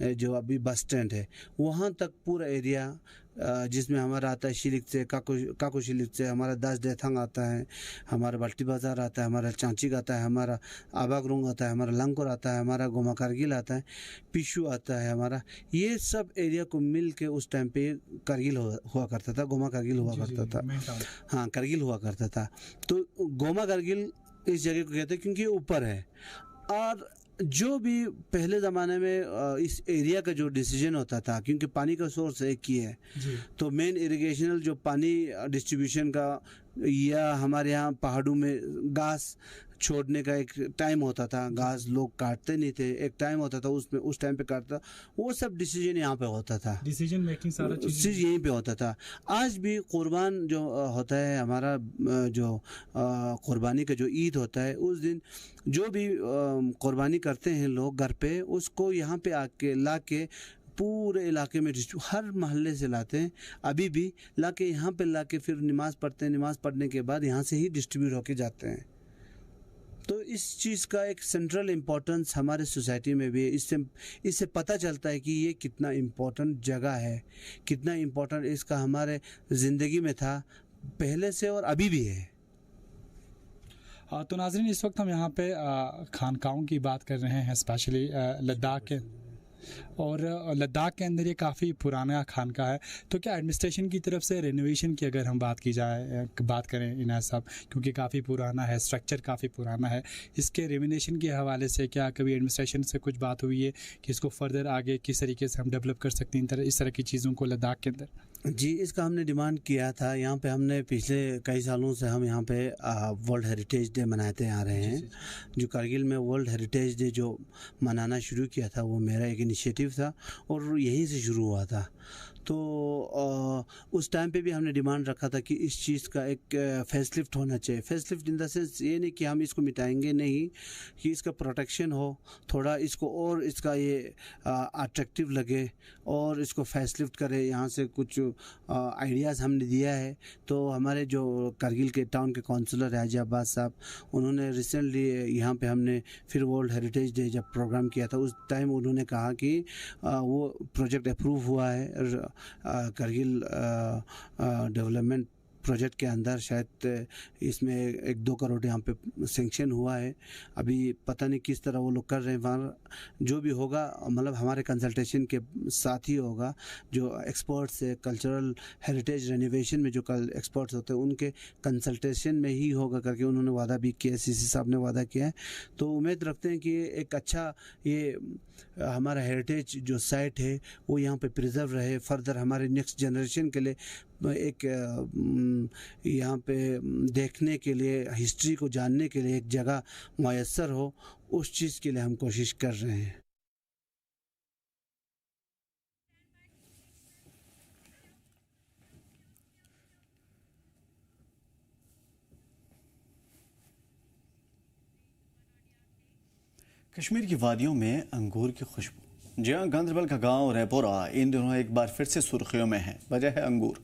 जो अभी बस स्टैंड है वहाँ तक पूरा एरिया, जिसमें हमारा आता है शिलिक से, काको शिलिक से हमारा 10 देथंग आता है, हमारा बल्टी बाज़ार आता है, हमारा चांचिक आता है, हमारा आबागरुंग आता है, हमारा लंगकोर आता है, हमारा गोमा कारगिल आता है, पिशु आता है हमारा। ये सब एरिया को मिल के उस टाइम पे करगिल हुआ करता था, गोमा कारगिल हुआ करता था। हाँ, करगिल हुआ करता था। तो गोमा कारगिल इस जगह को कहते हैं क्योंकि ऊपर है। और जो भी पहले ज़माने में इस एरिया का जो डिसीजन होता था, क्योंकि पानी का सोर्स एक ही है, तो मेन इरिगेशनल जो पानी डिस्ट्रीब्यूशन का, या हमारे यहाँ पहाड़ों में घास छोड़ने का एक टाइम होता था, घास लोग काटते नहीं थे, एक टाइम होता था उसमें, उस टाइम पे काटता, वो सब डिसीजन यहाँ पे होता था, डिसीजन मेकिंग सारा चीज़ यहीं पे होता था। आज भी कुर्बान जो होता है हमारा, जो कुर्बानी का जो ईद होता है, उस दिन जो भी कुर्बानी करते हैं लोग घर पे, उसको यहाँ पे आके ला के पूरे इलाके में हर मोहल्ले से लाते हैं, अभी भी ला के यहाँ पे ला के फिर नमाज़ पढ़ते हैं, नमाज़ पढ़ने के बाद यहाँ से ही डिस्ट्रीब्यूट होके जाते हैं। तो इस चीज़ का एक सेंट्रल इम्पोर्टेंस हमारे सोसाइटी में भी है। इससे पता चलता है कि ये कितना इम्पोर्टेंट जगह है, कितना इम्पोर्टेंट इसका हमारे ज़िंदगी में था पहले से और अभी भी है। तो नाज़रीन, इस वक्त हम यहाँ पे खानकाओं की बात कर रहे हैं, स्पेशली लद्दाख के, और लद्दाख के अंदर ये काफ़ी पुराना खानका है। तो क्या एडमिनिस्ट्रेशन की तरफ से रेनोवेशन की अगर हम बात की जाए, बात करें इन्हें सब, क्योंकि काफ़ी पुराना है, स्ट्रक्चर काफ़ी पुराना है, इसके रेनोवेशन के हवाले से क्या कभी एडमिनिस्ट्रेशन से कुछ बात हुई है कि इसको फर्दर आगे किस तरीके से हम डेवलप कर सकते हैं इस तरह की चीज़ों को लद्दाख के अंदर? जी, इसका हमने डिमांड किया था। यहाँ पे हमने पिछले कई सालों से हम यहाँ पे वर्ल्ड हेरिटेज डे मनाते आ रहे हैं। जो कारगिल में वर्ल्ड हेरिटेज डे जो मनाना शुरू किया था, वो मेरा एक इनिशिएटिव था और यहीं से शुरू हुआ था। तो उस टाइम पे भी हमने डिमांड रखा था कि इस चीज़ का एक फेसलिफ्ट होना चाहिए। फेसलिफ्ट इन द सेंस ये नहीं कि हम इसको मिटाएंगे, नहीं, कि इसका प्रोटेक्शन हो, थोड़ा इसको और इसका ये अट्रैक्टिव लगे और इसको फेसलिफ्ट करे। यहाँ से कुछ आइडियाज़ हमने दिया है। तो हमारे जो कारगिल के टाउन के काउंसलर हाजी अब्बास साहब, उन्होंने रिसेंटली यहाँ पे हमने फिर वर्ल्ड हेरिटेज डे जब प्रोग्राम किया था, उस टाइम उन्होंने कहा कि वो प्रोजेक्ट अप्रूव हुआ है कारगिल डेवलपमेंट प्रोजेक्ट के अंदर। शायद इसमें 1-2 करोड़ यहाँ पे सेंक्शन हुआ है। अभी पता नहीं किस तरह वो लोग कर रहे हैं। वहाँ जो भी होगा, मतलब हमारे कंसल्टेशन के साथ ही होगा। जो एक्सपर्ट्स है कल्चरल हेरिटेज रेनोवेशन में, जो कल एक्सपर्ट्स होते हैं, उनके कंसल्टेशन में ही होगा करके उन्होंने वादा भी किया, सीसी साहब ने वादा किया है। तो उम्मीद रखते हैं कि एक अच्छा ये हमारा हेरिटेज जो साइट है वो यहाँ पे प्रिजर्व रहे, फर्दर हमारे नेक्स्ट जनरेशन के लिए एक यहाँ पे देखने के लिए, हिस्ट्री को जानने के लिए एक जगह मुयस्सर हो, उस चीज़ के लिए हम कोशिश कर रहे हैं। कश्मीर की वादियों में अंगूर की खुशबू। जी हाँ, गांधरबल का गांव रेपोरा इन दिनों एक बार फिर से सुर्खियों में है। वजह है अंगूर।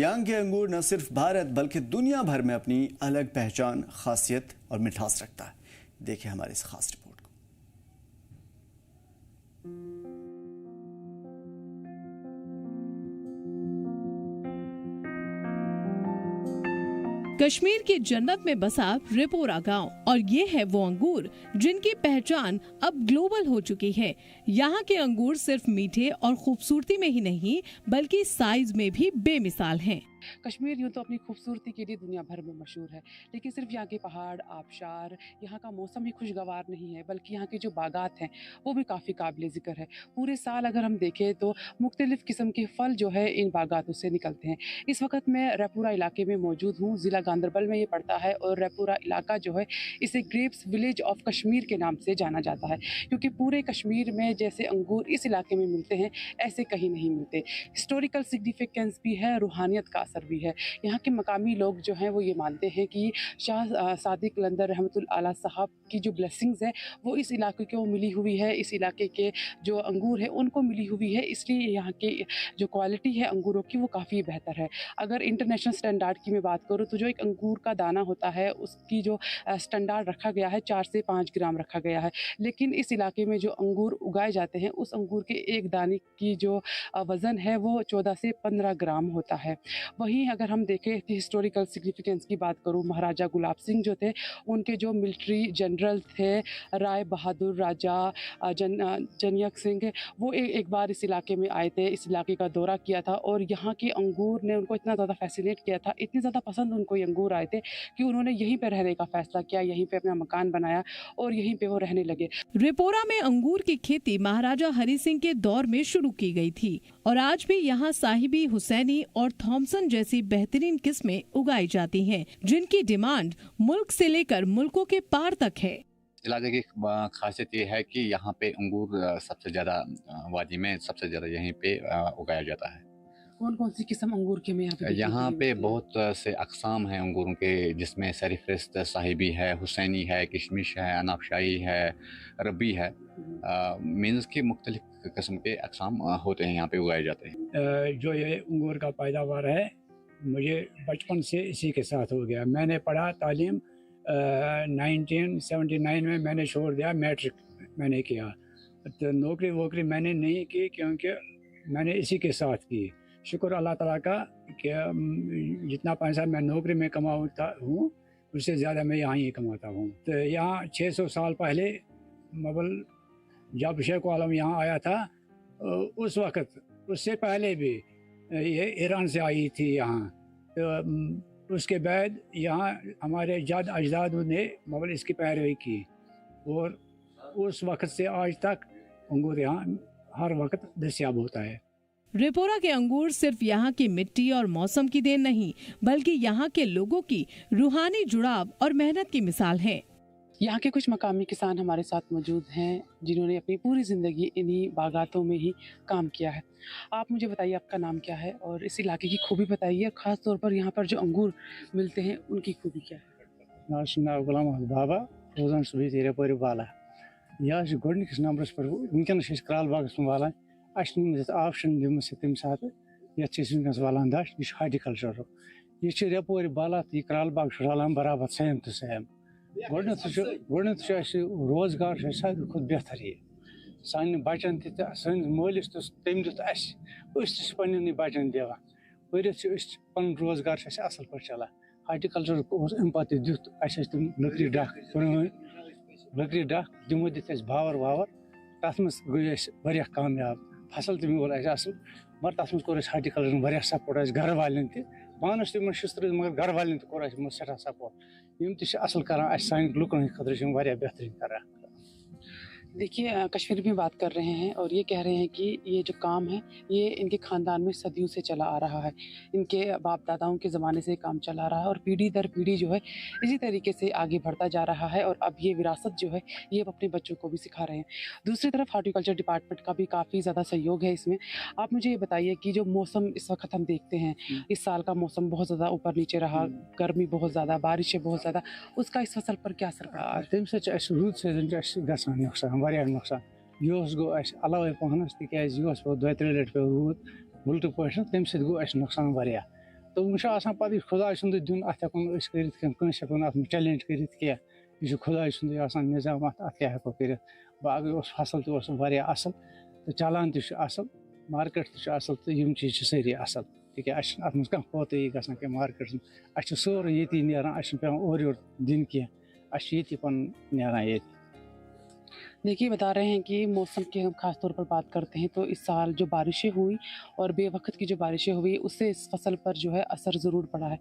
यहाँ के अंगूर न सिर्फ भारत बल्कि दुनिया भर में अपनी अलग पहचान, खासियत और मिठास रखता है। देखिए हमारी इस खास रिपोर्ट को। कश्मीर की जन्नत में बसा रेपोरा गांव, और ये है वो अंगूर जिनकी पहचान अब ग्लोबल हो चुकी है। यहाँ के अंगूर सिर्फ मीठे और खूबसूरती में ही नहीं बल्कि साइज में भी बेमिसाल हैं। कश्मीर यूँ तो अपनी खूबसूरती के लिए दुनिया भर में मशहूर है, लेकिन सिर्फ यहाँ के पहाड़, आबशार, यहाँ का मौसम ही खुशगवार नहीं है बल्कि यहाँ के जो बागात हैं वो भी काफ़ी काबिल ज़िक्र है। पूरे साल अगर हम देखें तो मुख्तलिफ़ किस्म के फल जो है इन बागातों से निकलते हैं। इस वक्त मैं रेपोरा इलाके में मौजूद हूँ। ज़िला गांदरबल में ये पड़ता है और रेपोरा इलाका जो है इसे ग्रेप्स विलेज ऑफ कश्मीर के नाम से जाना जाता है, क्योंकि पूरे कश्मीर में जैसे अंगूर इस इलाके में मिलते हैं ऐसे कहीं नहीं मिलते। हिस्टोरिकल सिग्निफिकेंस भी है, रूहानियत का असर भी है। यहाँ के मकामी लोग जो हैं वो ये मानते हैं कि शाह सादिक कलंदर रहमतुल आला साहब की जो ब्लेसिंग्स है वो इस इलाके को मिली हुई है, इस इलाके के जो अंगूर है उनको मिली हुई है, इसलिए यहाँ के जो क्वालिटी है अंगूरों की वो काफ़ी बेहतर है। अगर इंटरनेशनल स्टैंडर्ड की मैं बात करूँ तो जो एक अंगूर का दाना होता है उसकी जो स्टैंडर्ड रखा गया है 4 से 5 ग्राम रखा गया है, लेकिन इस इलाके में जो अंगूर उगाए जाते हैं उस अंगूर के एक दाने की जो वज़न है वो 14 से 15 ग्राम होता है। वहीं अगर हम देखें कि हिस्टोरिकल सिग्निफिकेंस की बात करूं, महाराजा गुलाब सिंह जो थे उनके जो मिलिट्री जनरल थे राय बहादुर राजा जनयक सिंह, वो एक बार इस इलाके में आए थे, इस इलाके का दौरा किया था और यहाँ के अंगूर ने उनको इतना ज़्यादा फैसिनेट किया था, इतने ज़्यादा पसंद उनको ये अंगूर आए थे कि उन्होंने यहीं पर रहने का फैसला किया, यहीं पर अपना मकान बनाया और यहीं पर वो रहने लगे। रेपोरा में अंगूर की खेती महाराजा हरि सिंह के दौर में शुरू की गई थी और आज भी यहाँ साहिबी, हुसैनी और थॉमसन जैसी बेहतरीन किस्में उगाई जाती हैं, जिनकी डिमांड मुल्क से लेकर मुल्कों के पार तक है। इलाके की खासियत ये है कि यहाँ पे अंगूर सबसे ज़्यादा वादी में सबसे ज़्यादा यहीं पे उगाया जाता है। कौन कौन सी किस्म अंगूर के में यहाँ पे बहुत से अक़साम हैं अंगूरों के, जिसमें सरीफ़िस्त, साहिबी है, हुसैनी है, किशमिश है, अनाबशाही है, रबी है, मीन्स के मुख्तलिफ़ किस्म के अक़साम होते हैं यहाँ पे उगाए जाते हैं। जो ये अंगूर का पैदावार है मुझे बचपन से इसी के साथ हो गया। मैंने पढ़ा तालीम 1979 में मैंने छोड़ दिया, मैट्रिक मैंने किया, तो नौकरी वोकरी मैंने नहीं की क्योंकि मैंने इसी के साथ की। शुक्र अल्लाह ताला का कि जितना पैसा मैं नौकरी में कमाता हूँ उससे ज़्यादा मैं यहाँ ही कमाता हूँ। तो यहाँ 600 साल पहले मगल जब शेख आलम यहाँ आया था उस वक़्त, उससे पहले भी ये ईरान से आई थी यहाँ, तो उसके बाद यहाँ हमारे जाद अजदाद ने मगल इसकी पैरवी की और उस वक़्त से आज तक अंगूर यहाँ हर वक्त दस्याब होता है। रेपोरा के अंगूर सिर्फ यहाँ की मिट्टी और मौसम की देन नहीं बल्कि यहाँ के लोगों की रूहानी जुड़ाव और मेहनत की मिसाल है। यहाँ के कुछ मकामी किसान हमारे साथ मौजूद हैं जिन्होंने अपनी पूरी ज़िंदगी इन्हीं बागातों में ही काम किया है। आप मुझे बताइए आपका नाम क्या है और इस इलाके की खूबी बताइए, ख़ास तौर पर यहाँ पर जो अंगूर मिलते हैं उनकी खूबी क्या है? गुलाम अहमद बाबा रोजान सुबह रेपोर वाला यह गोडनिकस नंबरस पर वनकस कराल बागस वाला ऑप्शन तम सात ये वालान दश यह हार्टिकल्चर यह रेपोर बाला तो कराल बाग रलान बराबर सेम तो सेम। रोजगार सारे खुद बेहतर ये सान बचन सन मलिस तम दिस पे बचन दिवान पढ़ पन रोजगार असल पे चलान। हार्टिकल्चर अम पे दुत तम लकड़ी डख लकड़ी डख दिमो दित बावर वावर तथ मज गई कामयाब, फसल तक मिल असल, मगर तथ मज कोर हार्टिकल्चर सपोर्ट घर वाले पानस तम शिस्तर मगर घर वाले कोर सठा सपोर्ट यम असल कर सान लुकन खतर बेहतरीन कर। देखिए कश्मीर में बात कर रहे हैं और ये कह रहे हैं कि ये जो काम है ये इनके ख़ानदान में सदियों से चला आ रहा है, इनके बाप दादाओं के ज़माने से काम चला आ रहा है और पीढ़ी दर पीढ़ी जो है इसी तरीके से आगे बढ़ता जा रहा है और अब ये विरासत जो है ये अपने बच्चों को भी सिखा रहे हैं। दूसरी तरफ हॉर्टिकल्चर डिपार्टमेंट का भी काफ़ी ज़्यादा सहयोग है इसमें। आप मुझे ये बताइए कि जो मौसम इस वक्त हम देखते हैं, इस साल का मौसम बहुत ज़्यादा ऊपर नीचे रहा, गर्मी बहुत ज़्यादा, बारिशें बहुत ज़्यादा, उसका इस फसल पर क्या असर पड़ा है? तम रूद से नुकसान वारिया नुकसान यह गो अलावे पहनस तिकाज यह पे 2-3 लट पे रूद उल्ट पे तम गो नुकसान वारिया। तो वह पे खुदा सुंद दिन अत हेको चैलेंज कर यह खुदा सुंद निज़ाम अत क्या हेको कर बाकी फसल तह असल तो चलान तसल मार्केट तसल तो यम चीज़ सारी असल तिक अत मज कह पोतई ग मार्केट अ सोरे ये नान पे और योर दिन कह ये पन नान ये। देखिए बता रहे हैं कि मौसम की हम खास तौर पर बात करते हैं तो इस साल जो बारिशें हुई और बेवक्त की जो बारिशें हुई उससे इस फसल पर जो है असर ज़रूर पड़ा है।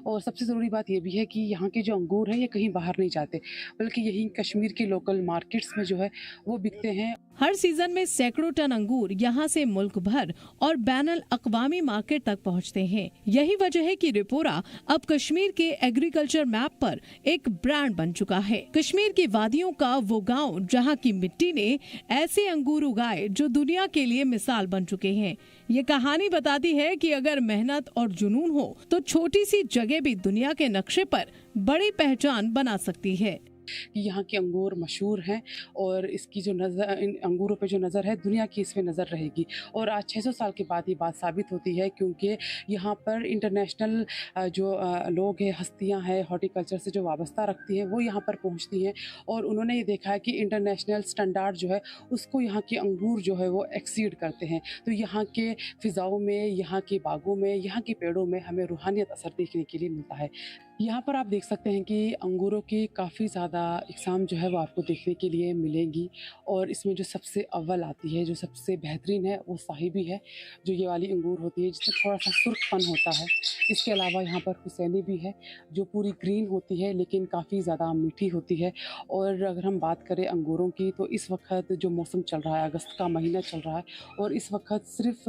और सबसे ज़रूरी बात ये भी है कि यहाँ के जो अंगूर हैं ये कहीं बाहर नहीं जाते बल्कि यहीं कश्मीर के लोकल मार्केट्स में जो है वो बिकते हैं। हर सीजन में सैकड़ों टन अंगूर यहाँ से मुल्क भर और बैनुल अक़वामी मार्केट तक पहुँचते हैं। यही वजह है कि रिपोरा अब कश्मीर के एग्रीकल्चर मैप पर एक ब्रांड बन चुका है। कश्मीर की वादियों का वो गांव जहाँ की मिट्टी ने ऐसे अंगूर उगाए जो दुनिया के लिए मिसाल बन चुके हैं। ये कहानी बताती है कि अगर मेहनत और जुनून हो तो छोटी सी जगह भी दुनिया के नक्शे पर बड़ी पहचान बना सकती है। कि यहाँ के अंगूर मशहूर हैं और इसकी जो नज़र, इन अंगूरों पे जो नज़र है दुनिया की इस पे नज़र रहेगी। और आज 600 साल के बाद ये बात साबित होती है क्योंकि यहाँ पर इंटरनेशनल जो लोग हैं, हस्तियाँ हैं, हॉर्टिकल्चर से जो वाबस्ता रखती हैं वो यहाँ पर पहुँचती हैं और उन्होंने ये देखा है कि इंटरनेशनल स्टैंडर्ड जो है उसको यहाँ के अंगूर जो है वो एक्सीड करते हैं। तो यहाँ के फ़िज़ाओं में, यहाँ के बागों में, यहाँ के पेड़ों में हमें रूहानियत असर देखने के लिए मिलता है। यहाँ पर आप देख सकते हैं कि अंगूरों की काफ़ी ज़्यादा इकसाम जो है वो आपको देखने के लिए मिलेंगी और इसमें जो सबसे अव्वल आती है, जो सबसे बेहतरीन है वो साहिबी है, जो ये वाली अंगूर होती है जिसमें थोड़ा सा सुर्खपन होता है। इसके अलावा यहाँ पर हुसैनी भी है जो पूरी ग्रीन होती है लेकिन काफ़ी ज़्यादा मीठी होती है। और अगर हम बात करें अंगूरों की तो इस वक्त जो मौसम चल रहा है, अगस्त का महीना चल रहा है और इस वक्त सिर्फ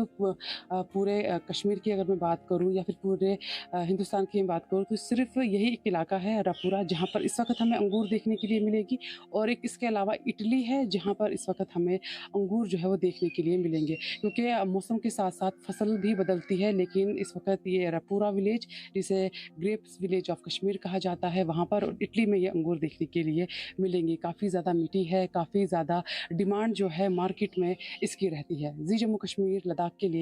पूरे कश्मीर की अगर मैं बात करूँ या फिर पूरे हिंदुस्तान की मैं बात करूँ तो सिर्फ यही एक इलाका है रपुरा जहाँ पर इस वक्त हमें अंगूर देखने के लिए मिलेगी। और एक इसके अलावा इटली है जहाँ पर इस वक्त हमें अंगूर जो है वो देखने के लिए मिलेंगे क्योंकि मौसम के साथ साथ फसल भी बदलती है। लेकिन इस वक्त ये रपुरा विलेज, जिसे ग्रेप्स विलेज ऑफ कश्मीर कहा जाता है, वहाँ पर इटली में ये अंगूर देखने के लिए मिलेंगे। काफ़ी ज़्यादा मीठी है, काफ़ी ज़्यादा डिमांड जो है मार्केट में इसकी रहती है। जी जम्मू कश्मीर लद्दाख के लिए